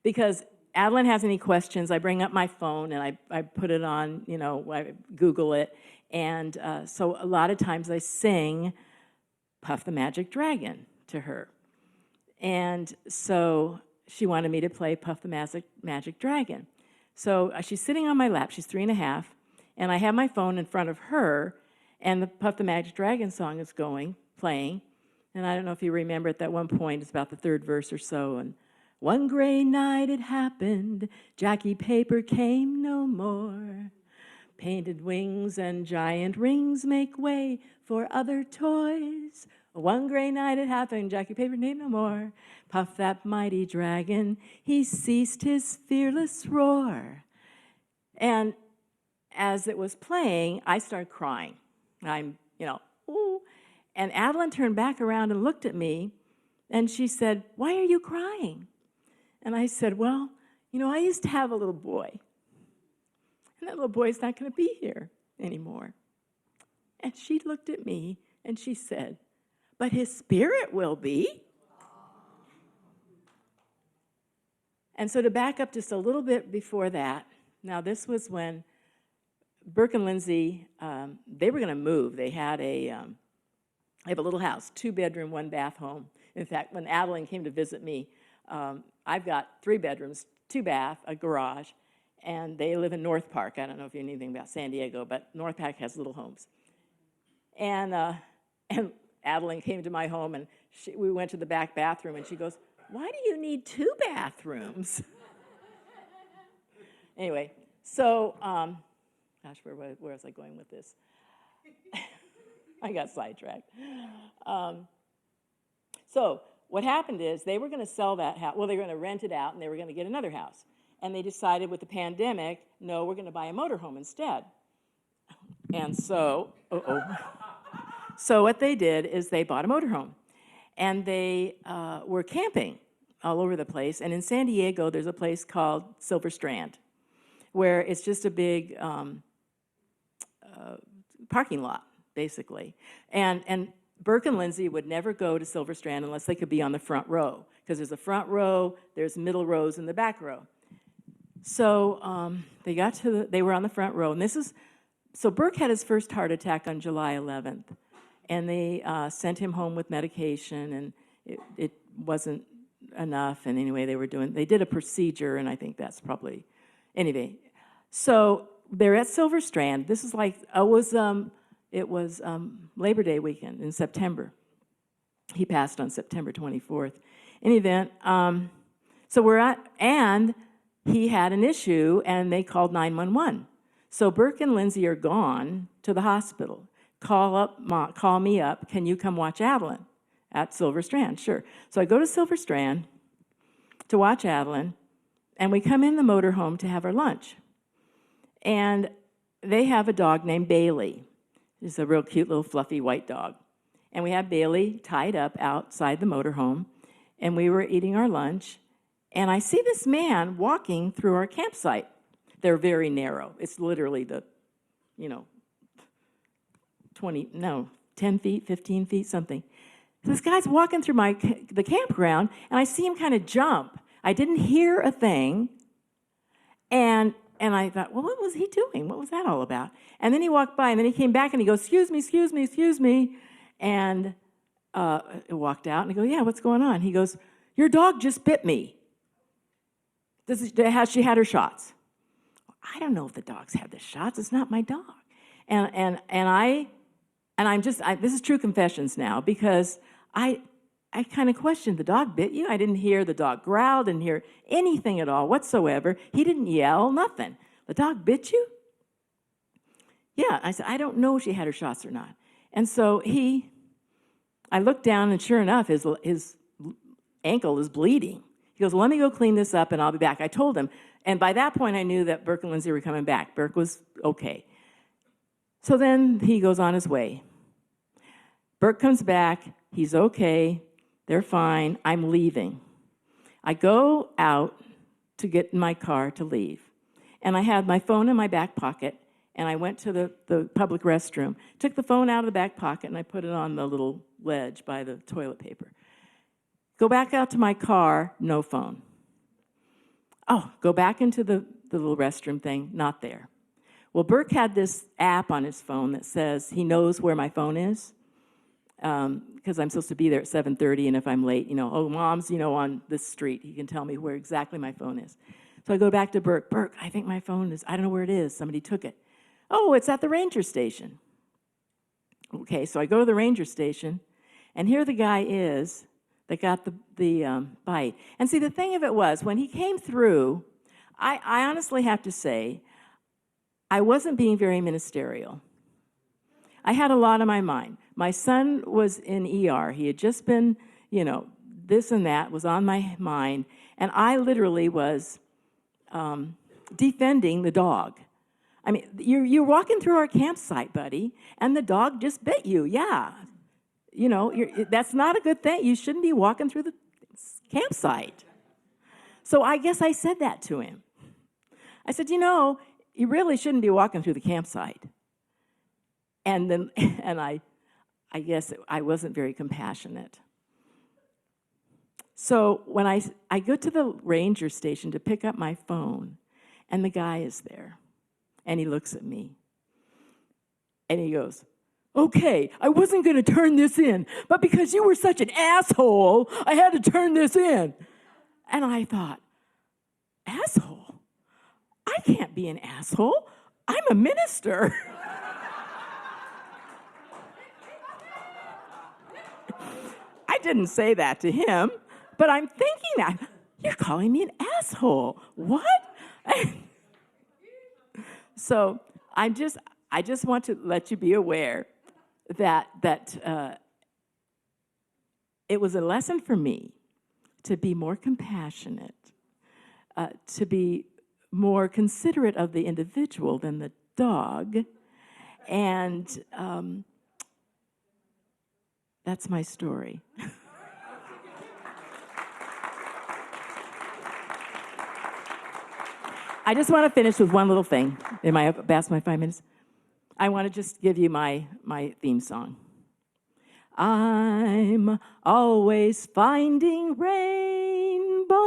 Because Adeline has any questions, I bring up my phone and I put it on, I Google it. And so a lot of times I sing Puff the Magic Dragon to her. And so she wanted me to play Puff the Magic Dragon. So she's sitting on my lap, she's 3.5, and I have my phone in front of her, and the Puff the Magic Dragon song is playing. And I don't know if you remember at that one point, it's about the third verse or so, and one gray night it happened, Jackie Paper came no more. Painted wings and giant rings make way for other toys. One gray night it happened, Jackie Paper came no more. Puff that mighty dragon, he ceased his fearless roar. And as it was playing, I started crying. I'm, ooh. And Adeline turned back around and looked at me, and she said, "Why are you crying?" And I said, "Well, I used to have a little boy, and that little boy's not going to be here anymore." And she looked at me, and she said, "But his spirit will be." And so to back up just a little bit before that, now this was when Burke and Lindsay, they were going to move. They had they have a little house, 2-bedroom, 1-bath home. In fact, when Adeline came to visit me, I've got 3 bedrooms, 2-bath, a garage, and they live in North Park. I don't know if you know anything about San Diego, but North Park has little homes. And Adeline came to my home, and we went to the back bathroom, and she goes, "Why do you need 2 bathrooms?" Anyway, so, gosh, where was I going with this? I got sidetracked. So what happened is they were going to sell that house. Well, they were going to rent it out, and they were going to get another house. And they decided with the pandemic, no, we're going to buy a motorhome instead. And so, so what they did is they bought a motorhome. And they were camping all over the place. And in San Diego, there's a place called Silver Strand, where it's just a big parking lot, basically. And Burke and Lindsay would never go to Silver Strand unless they could be on the front row, because there's a front row, there's middle rows, and the back row. So they were on the front row, and so Burke had his first heart attack on July 11th, and they sent him home with medication, and it wasn't enough, and anyway, they did a procedure, and I think that's probably, anyway. So they're at Silver Strand. This is like, it was Labor Day weekend in September. He passed on September 24th. In any event, so and he had an issue, and they called 911. So Burke and Lindsay are gone to the hospital. Call me up, can you come watch Adeline at Silver Strand? Sure. So I go to Silver Strand to watch Adeline, and we come in the motorhome to have our lunch. And they have a dog named Bailey. He's a real cute little fluffy white dog. And we have Bailey tied up outside the motorhome, and we were eating our lunch, and I see this man walking through our campsite. They're very narrow. It's literally 10 feet, 15 feet, something. So this guy's walking through the campground, and I see him kind of jump. I didn't hear a thing, and I thought, well, what was he doing? What was that all about? And then he walked by, and then he came back, and he goes, excuse me, and he walked out, and I go, yeah, what's going on? He goes, your dog just bit me. Has she had her shots? I don't know if the dog's had the shots. It's not my dog. And I'm just, this is true confessions now, because I kind of questioned, the dog bit you? I didn't hear the dog growl, didn't hear anything at all whatsoever. He didn't yell, nothing. The dog bit you? Yeah, I said, I don't know if she had her shots or not. And so I looked down, and sure enough, his ankle is bleeding. He goes, well, let me go clean this up, and I'll be back. I told him, and by that point, I knew that Burke and Lindsay were coming back. Burke was okay. So then he goes on his way. Burke comes back. He's okay. They're fine. I'm leaving. I go out to get in my car to leave, and I had my phone in my back pocket, and I went to the public restroom, took the phone out of the back pocket, and I put it on the little ledge by the toilet paper. Go back out to my car, no phone. Oh, go back into the little restroom thing, not there. Well, Burke had this app on his phone that says he knows where my phone is, because I'm supposed to be there at 7:30, and if I'm late, oh, Mom's, on this street. He can tell me where exactly my phone is. So I go back to Burke. Burke, I think my phone is, I don't know where it is. Somebody took it. Oh, it's at the ranger station. Okay, so I go to the ranger station, and here the guy is that got the bite. And see, the thing of it was, when he came through, I honestly have to say, I wasn't being very ministerial. I had a lot on my mind. My son was in ER. He had just been, this and that was on my mind, and I literally was defending the dog. I mean, you're walking through our campsite, buddy, and the dog just bit you. Yeah. That's not a good thing. You shouldn't be walking through the campsite. So I guess I said that to him. I said, you really shouldn't be walking through the campsite. And then, I guess I wasn't very compassionate. So when I go to the ranger station to pick up my phone, and the guy is there. And he looks at me, and he goes, okay, I wasn't going to turn this in, but because you were such an asshole, I had to turn this in. And I thought, asshole? I can't be an asshole. I'm a minister. I didn't say that to him, but I'm thinking that, you're calling me an asshole. What? So I just want to let you be aware that it was a lesson for me to be more compassionate, to be more considerate of the individual than the dog, and that's my story. I just want to finish with one little thing. Am I past my 5 minutes? I want to just give you my theme song. I'm always finding rainbows,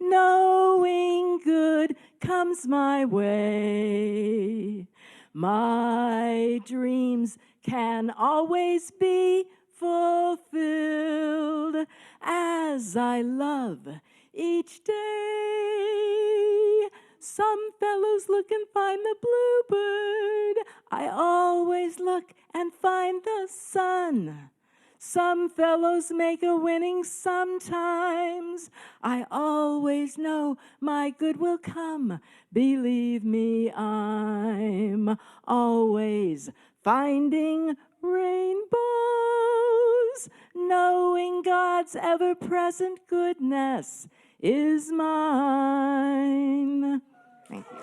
knowing good comes my way. My dreams can always be fulfilled as I love each day. Some fellows look and find the bluebird. I always look and find the sun. Some fellows make a winning sometimes. I always know my good will come. Believe me, I'm always finding rainbows, knowing God's ever-present goodness is mine. Thank you.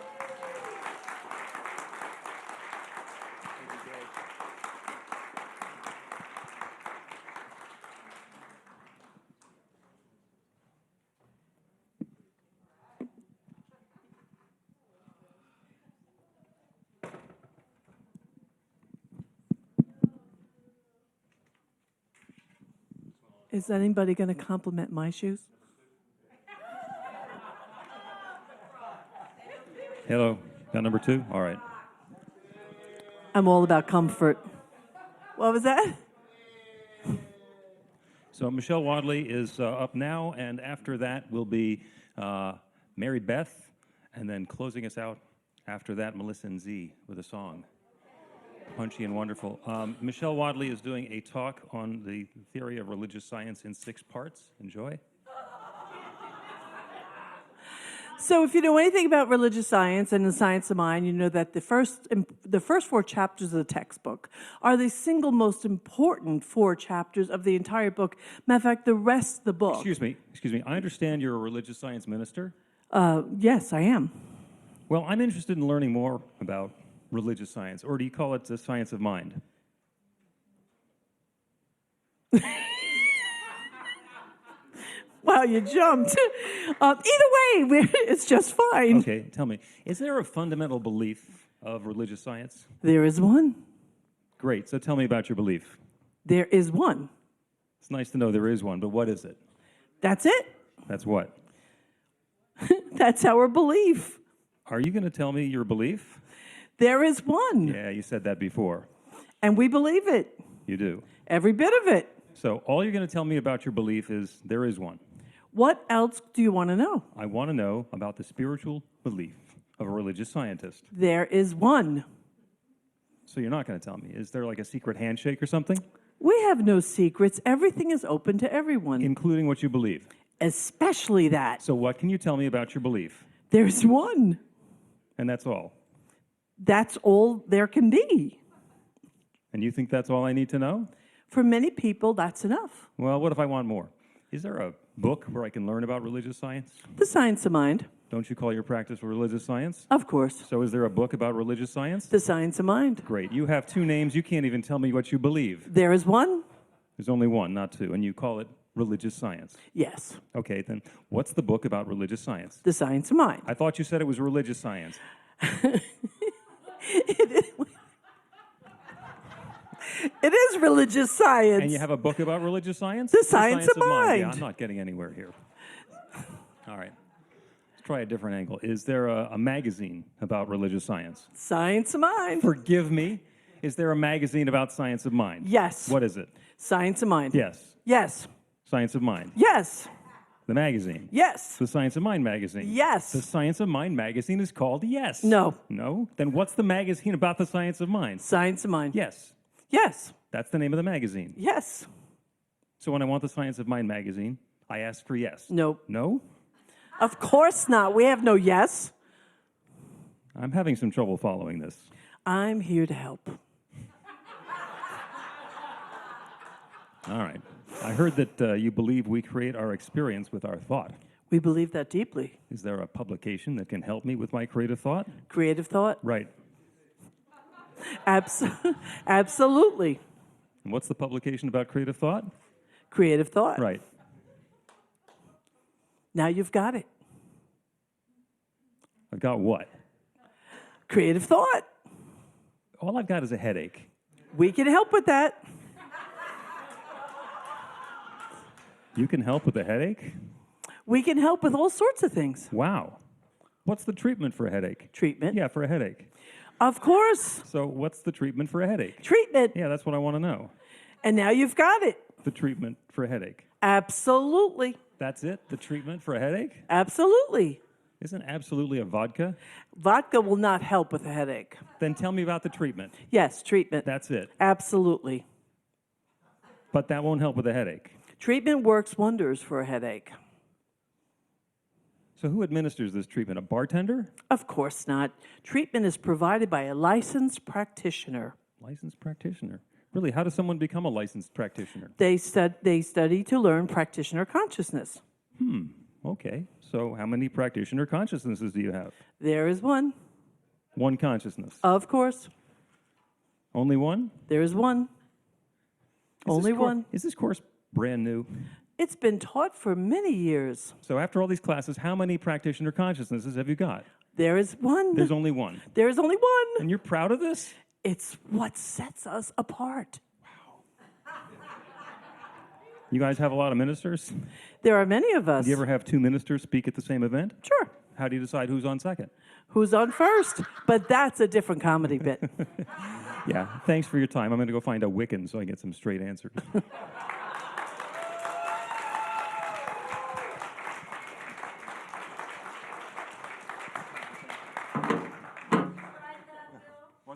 Is anybody going to compliment my shoes? Hello, got number 2? All right. I'm all about comfort. What was that? So Michelle Wadley is up now, and after that will be Mary Beth, And then closing us out after that, Melissa and Z with a song. Punchy and wonderful. Michelle Wadley is doing a talk on the theory of religious science in 6 parts. Enjoy. So if you know anything about religious science and the science of mind, you know that the first 4 chapters of the textbook are the single most important 4 chapters of the entire book. Matter of fact, the rest of the book. Excuse me. I understand you're a religious science minister. Yes, I am. Well, I'm interested in learning more about religious science, or do you call it the science of mind? Wow, you jumped. Either way, it's just fine. Okay, tell me, is there a fundamental belief of religious science? There is one. Great, so tell me about your belief. There is one. It's nice to know there is one, but what is it? That's it. That's what? That's our belief. Are you going to tell me your belief? There is one. Yeah, you said that before. And we believe it. You do. Every bit of it. So all you're going to tell me about your belief is there is one. What else do you want to know? I want to know about the spiritual belief of a religious scientist. There is one. So you're not going to tell me. Is there like a secret handshake or something? We have no secrets. Everything is open to everyone. Including what you believe. Especially that. So what can you tell me about your belief? There's one. And that's all? That's all there can be. And you think that's all I need to know? For many people, that's enough. Well, what if I want more? Is there a book where I can learn about religious science? The Science of Mind. Don't you call your practice religious science? Of course. So is there a book about religious science? The Science of Mind. Great. You have 2 names. You can't even tell me what you believe. There is one. There's only one, not 2. And you call it religious science. Yes. Okay, then what's the book about religious science? The Science of Mind. I thought you said it was religious science. It is religious science. And you have a book about religious science? The Science of Mind. Yeah, I'm not getting anywhere here. All right. Let's try a different angle. Is there a magazine about religious science? Science of Mind. Forgive me. Is there a magazine about science of mind? Yes. What is it? Science of Mind. Yes. Yes. Science of mind. Yes. The magazine. Yes. The Science of Mind magazine. Yes. The Science of Mind magazine is called Yes. No. No? Then what's the magazine about the science of mind? Science of Mind. Yes. Yes. That's the name of the magazine. Yes. So when I want the Science of Mind magazine, I ask for yes. Nope. No? Of course not. We have no yes. I'm having some trouble following this. I'm here to help. All right. I heard that you believe we create our experience with our thought. We believe that deeply. Is there a publication that can help me with my creative thought? Creative thought? Right. Absolutely. And what's the publication about creative thought? Creative thought. Right. Now you've got it. I've got what? Creative thought. All I've got is a headache. We can help with that. You can help with a headache? We can help with all sorts of things. Wow. What's the treatment for a headache? Treatment? Yeah, for a headache. Of course. So what's the treatment for a headache? Treatment. Yeah, that's what I want to know. And now you've got it. The treatment for a headache. Absolutely. That's it? The treatment for a headache? Absolutely. Isn't absolutely a vodka? Vodka will not help with a headache. Then tell me about the treatment. Yes, treatment. That's it. Absolutely. But that won't help with a headache. Treatment works wonders for a headache. So who administers this treatment? A bartender? Of course not. Treatment is provided by a licensed practitioner. Licensed practitioner? Really, how does someone become a licensed practitioner? They study to learn practitioner consciousness. Okay. So how many practitioner consciousnesses do you have? There is one. One consciousness. Of course. Only one? There is one. Only one. Is this course brand new? It's been taught for many years. So after all these classes, how many practitioner consciousnesses have you got? There is one. There's only one. There is only one. And you're proud of this? It's what sets us apart. You guys have a lot of ministers? There are many of us. Do you ever have 2 ministers speak at the same event? Sure. How do you decide who's on second? Who's on first? But that's a different comedy bit. Yeah, thanks for your time. I'm going to go find a Wiccan so I get some straight answers.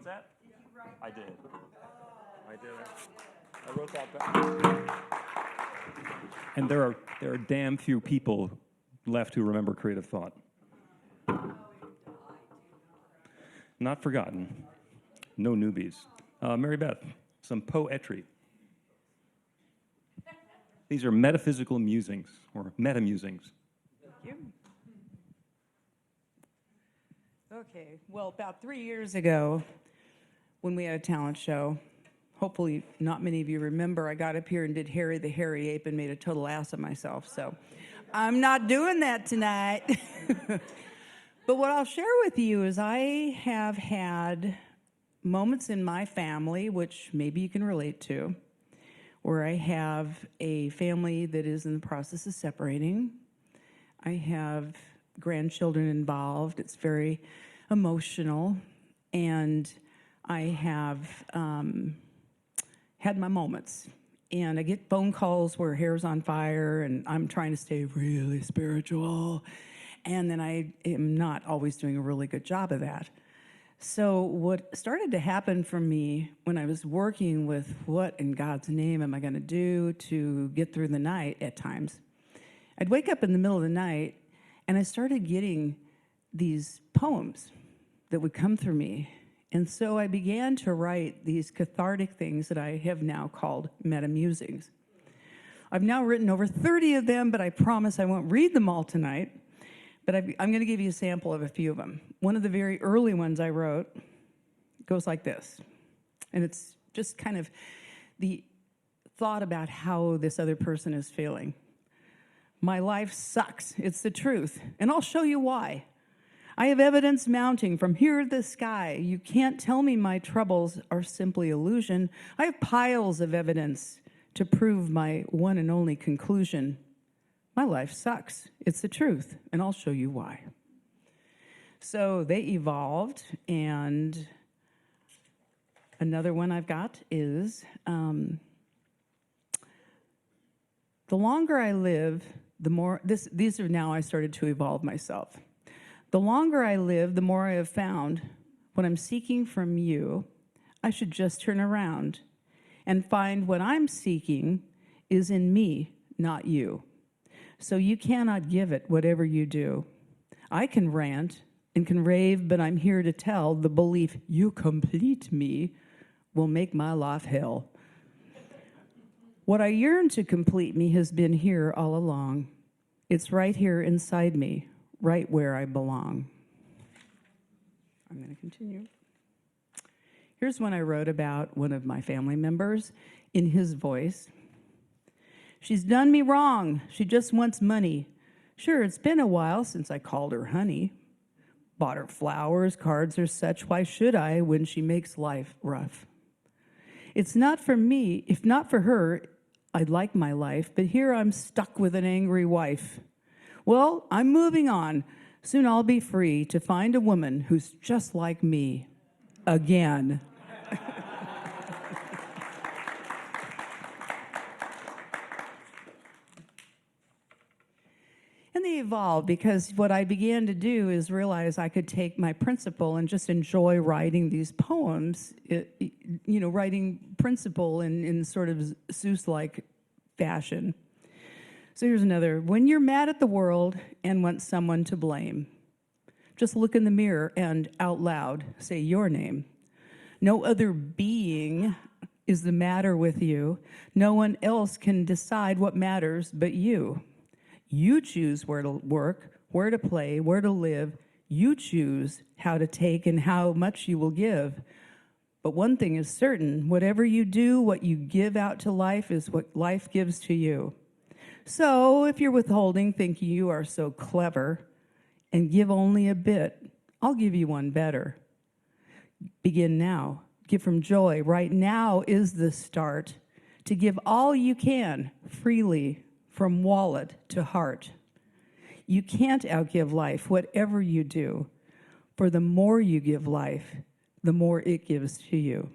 that? I did. I wrote that back. And there are damn few people left who remember creative thought. Not forgotten. No newbies. Mary Beth, some poetry. These are metaphysical musings, or meta-musings. Thank you. Okay, well, about 3 years ago, when we had a talent show, hopefully not many of you remember, I got up here and did Harry the Hairy Ape and made a total ass of myself, so I'm not doing that tonight. But what I'll share with you is I have had moments in my family, which maybe you can relate to, where I have a family that is in the process of separating. I have grandchildren involved. It's very emotional. And I have had my moments. And I get phone calls where hair's on fire and I'm trying to stay really spiritual. And then I am not always doing a really good job of that. So what started to happen for me when I was working with what in God's name am I going to do to get through the night at times, I'd wake up in the middle of the night and I started getting these poems that would come through me. And so I began to write these cathartic things that I have now called meta-musings. I've now written over 30 of them, but I promise I won't read them all tonight. But I'm going to give you a sample of a few of them. One of the very early ones I wrote goes like this. And it's just kind of the thought about how this other person is feeling. My life sucks. It's the truth. And I'll show you why. I have evidence mounting from here to the sky. You can't tell me my troubles are simply illusion. I have piles of evidence to prove my one and only conclusion. My life sucks. It's the truth, and I'll show you why. So they evolved, and another one I've got is, the longer I live, the more, these are now I started to evolve myself. The longer I live, the more I have found what I'm seeking from you, I should just turn around and find what I'm seeking is in me, not you. So you cannot give it whatever you do. I can rant and can rave, but I'm here to tell the belief you complete me will make my life hell. What I yearn to complete me has been here all along. It's right here inside me, right where I belong. I'm going to continue. Here's one I wrote about one of my family members in his voice. She's done me wrong. She just wants money. Sure, it's been a while since I called her honey. Bought her flowers, cards or such. Why should I when she makes life rough? It's not for me. If not for her, I'd like my life. But here I'm stuck with an angry wife. Well, I'm moving on. Soon I'll be free to find a woman who's just like me. Again. And they evolved because what I began to do is realize I could take my principle and just enjoy writing these poems, writing principle in sort of Seuss-like fashion. So here's another. When you're mad at the world and want someone to blame, just look in the mirror and out loud say your name. No other being is the matter with you. No one else can decide what matters but you. You choose where to work, where to play, where to live. You choose how to take and how much you will give. But one thing is certain, whatever you do, what you give out to life is what life gives to you. So if you're withholding, thinking you are so clever, and give only a bit, I'll give you one better. Begin now. Give from joy. Right now is the start. To give all you can, freely, from wallet to heart. You can't outgive life, whatever you do, for the more you give life, the more it gives to you.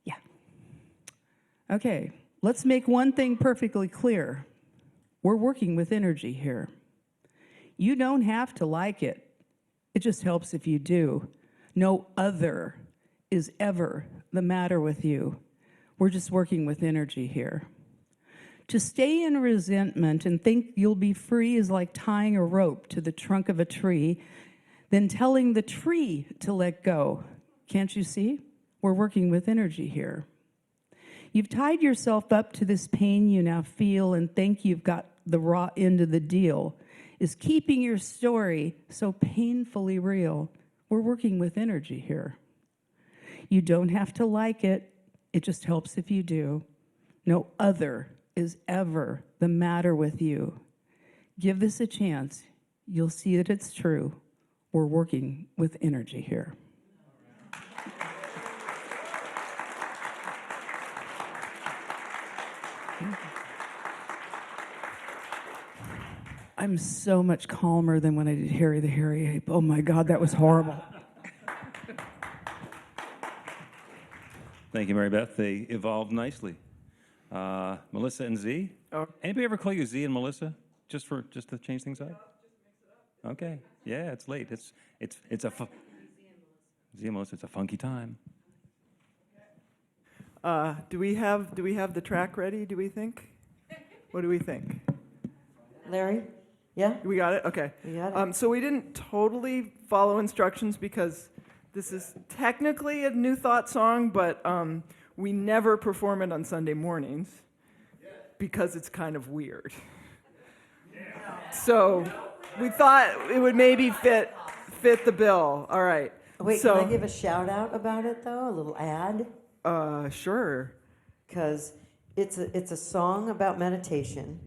Yeah. Okay, let's make one thing perfectly clear. We're working with energy here. You don't have to like it. It just helps if you do. No other is ever the matter with you. We're just working with energy here. To stay in resentment and think you'll be free is like tying a rope to the trunk of a tree, then telling the tree to let go. Can't you see? We're working with energy here. You've tied yourself up to this pain you now feel and think you've got the raw end of the deal. Is keeping your story so painfully real. We're working with energy here. You don't have to like it. It just helps if you do. No other is ever the matter with you. Give this a chance. You'll see that it's true. We're working with energy here. I'm so much calmer than when I did Harry the Hairy Ape. Oh my God, that was horrible. Thank you, Mary Beth. They evolved nicely. Melissa and Z. Anybody ever call you Z and Melissa, just to change things up? Okay. Yeah, it's late. It's a Z and Melissa. It's a funky time. Do we have the track ready? Do we think? What do we think? Larry? Yeah? We got it? Okay. We got it. So we didn't totally follow instructions because this is technically a New Thought song, but we never perform it on Sunday mornings because it's kind of weird. So we thought it would maybe fit the bill. All right. Wait, so, can I give a shout out about it though? A little ad? Sure. Because it's a song about meditation,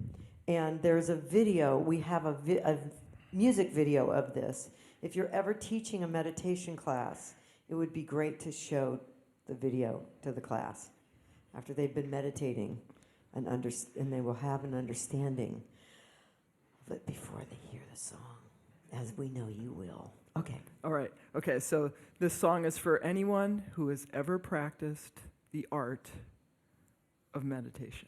and there's a video. We have a music video of this. If you're ever teaching a meditation class, it would be great to show the video to the class after they've been meditating, and they will have an understanding of it before they hear the song, as we know you will. Okay. All right. Okay, so this song is for anyone who has ever practiced the art of meditation.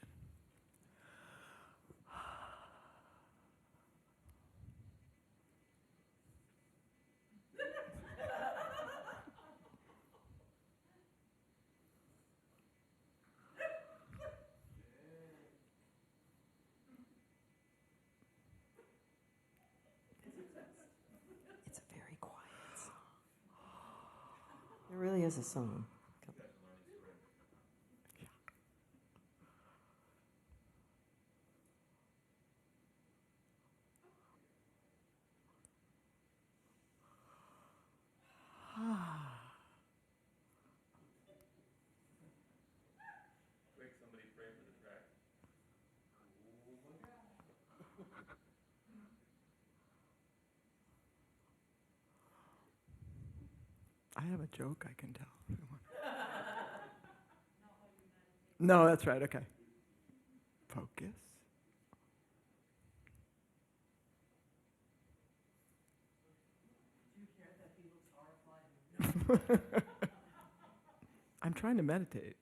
It really is a song. I have a joke I can tell. No, that's right. Okay. Focus. I'm trying to meditate.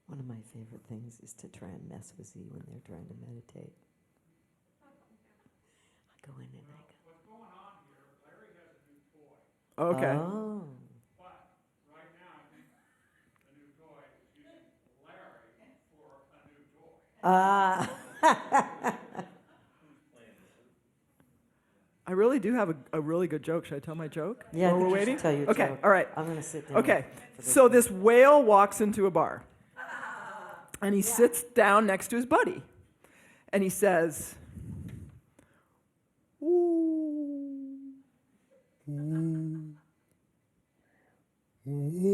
One of my favorite things is to try and mess with Z when they're trying to meditate. I go in and I go. What's going on here? Larry has a new toy. Okay. Oh. But right now, I think the new toy is using Larry for a new toy. I really do have a really good joke. Should I tell my joke? Yeah, while we're you waiting? should tell your okay, joke. all right. I'm going to sit down. Okay, so this whale walks into a bar, and he sits down next to his buddy, and he says, "Ooh, ooh, ooh."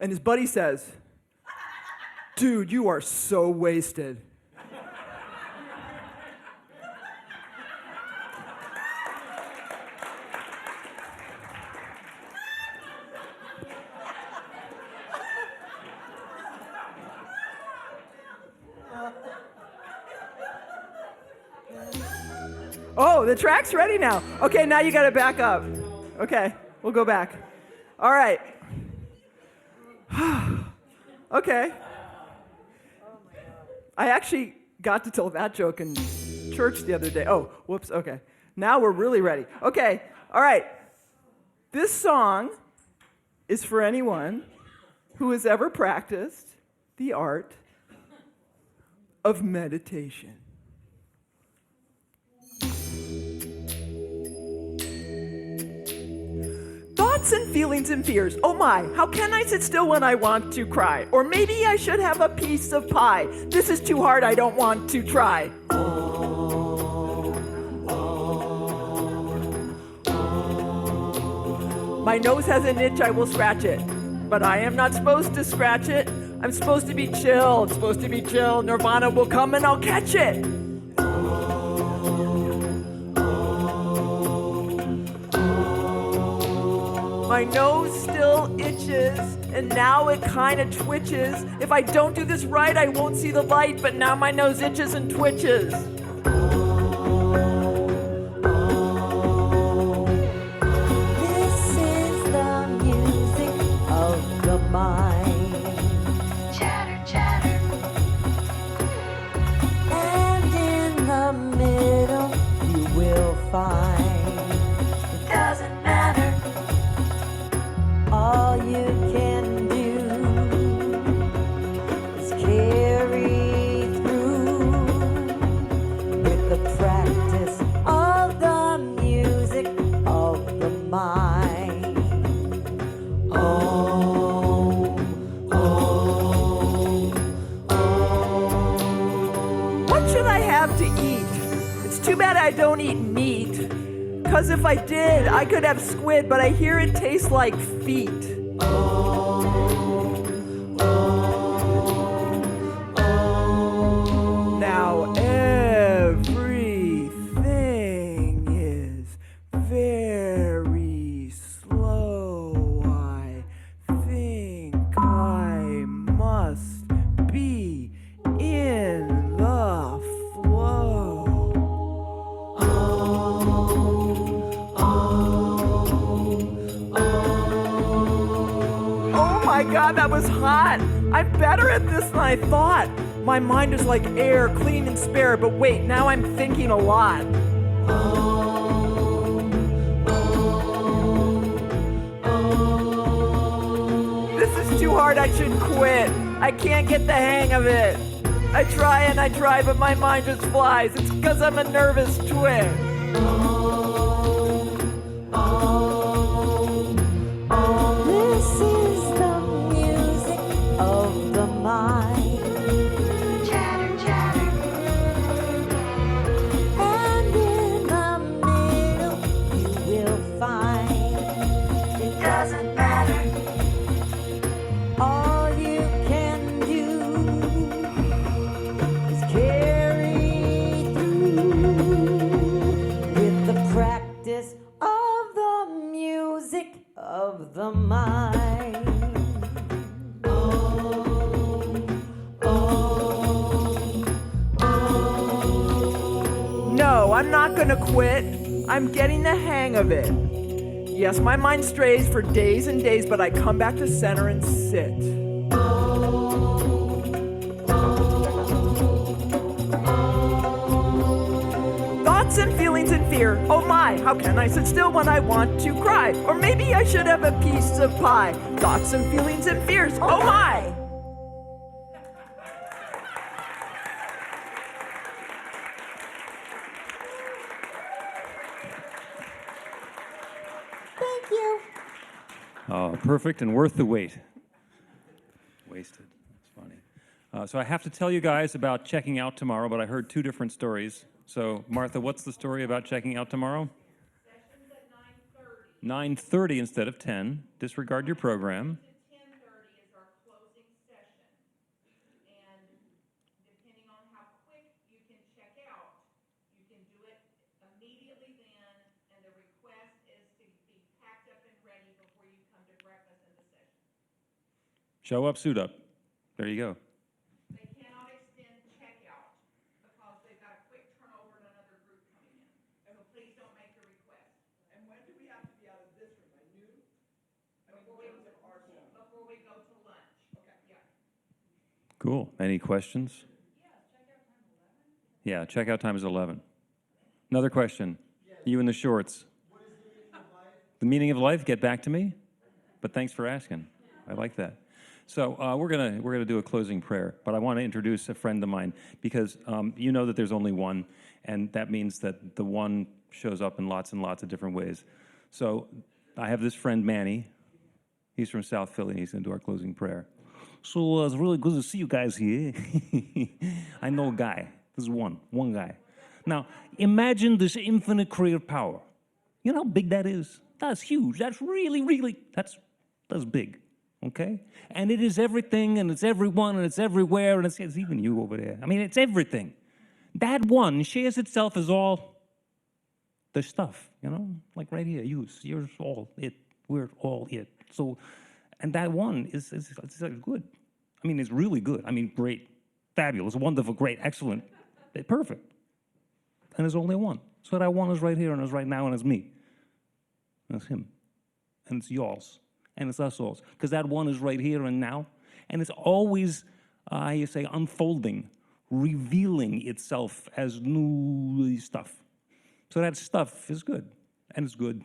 And his buddy says, dude, you are so wasted. Oh, the track's ready now. Okay, now you got to back up. Okay, we'll go back. All right. Okay. I actually got to tell that joke in church the other day. Oh, whoops, okay. Now we're really ready. Okay, all right. This song is for anyone who has ever practiced the art of meditation. Thoughts and feelings and fears. Oh my, how can I sit still when I want to cry? Or maybe I should have a piece of pie. This is too hard, I don't want to try. My nose has an itch, I will scratch it. But I am not supposed to scratch it. I'm supposed to be chill, it's supposed to be chill. Nirvana will come and I'll catch it. My nose still itches, and now it kind of twitches. If I don't do this right, I won't see the light, but now my nose itches and twitches. This is the music of the mind. Chatter, chatter. And in the middle, you will find it doesn't matter. All you can do is carry through with the practice of the music of the mind. Oh, oh, oh. What should I have to eat? It's too bad I don't eat meat. Because if I did, I could have squid, but I hear it tastes like feet. Now everything is very slow. I think I must be in the flow. Oh my God, that was hot. I'm better at this than I thought. My mind is like air, clean and spare, but wait, now I'm thinking a lot. This is too hard, I should quit. I can't get the hang of it. I try and I try, but my mind just flies. It's because I'm a nervous twit. This is the music of the mind. Chatter, chatter. And in the middle, you will find it doesn't matter. All you can do is carry through with the practice of the music of the mind. No, I'm not gonna quit. I'm getting the hang of it. Yes, my mind strays for days and days, but I come back to center and sit. Thoughts and feelings and fear. Oh my, how can I sit still when I want to cry? Or maybe I should have a piece of pie. Thoughts and feelings and fears. Oh my! Thank you. Oh, perfect and worth the wait. Wasted. It's funny. So I have to tell you guys about checking out tomorrow, but I heard two different stories. So, Martha, what's the story about checking out tomorrow? Sessions at 9:30. 9:30 instead of 10. Disregard your program. 10:30 is our Show up, suit up. There you go. They cannot extend checkout because they've got a quick turnover and another group coming in. And so please don't make your request. And when do we have to be out of this room? By noon? Before we go to lunch. Okay. Yeah. Cool. Any questions? Yeah, checkout time is 11. Another question. You in the shorts. What is the meaning of life? Get back to me? But thanks for asking. I like that. So we're gonna do a closing prayer, but I want to introduce a friend of mine because you know that there's only one, and that means that the one shows up in lots and lots of different ways. So I have this friend Manny. He's from South Philly. He's going to do our closing prayer. So it's really good to see you guys here. I know a guy. This is one guy. Now imagine this infinite creative power. You know how big that is? That's huge. That's really that's big. Okay? And it is everything, and it's everyone, and it's everywhere, and it's even you over there. I mean, it's everything. That one shares itself as all the stuff, you know? Like right here, you're all it. We're all it. So, and that one is good. I mean, it's really good. I mean, great, fabulous, wonderful, great, excellent, perfect. And there's only one. So that one is right here, and it's right now, and it's me. And it's him. And it's yours. And it's us all. Because that one is right here and now. And it's always, unfolding, revealing itself as new stuff. So that stuff is good. And it's good.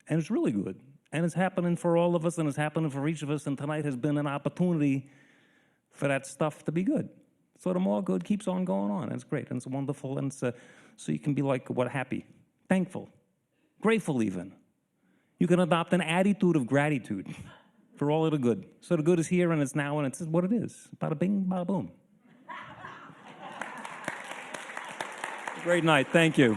And it's really good. And it's happening for all of us, and it's happening for each of us. And tonight has been an opportunity for that stuff to be good. So the more good keeps on going on. And it's great. And it's wonderful. And it's, so you can be like, happy, thankful, grateful even. You can adopt an attitude of gratitude for all of the good. So the good is here, and it's now, and it's what it is. Bada bing, bada boom. Great night. Thank you.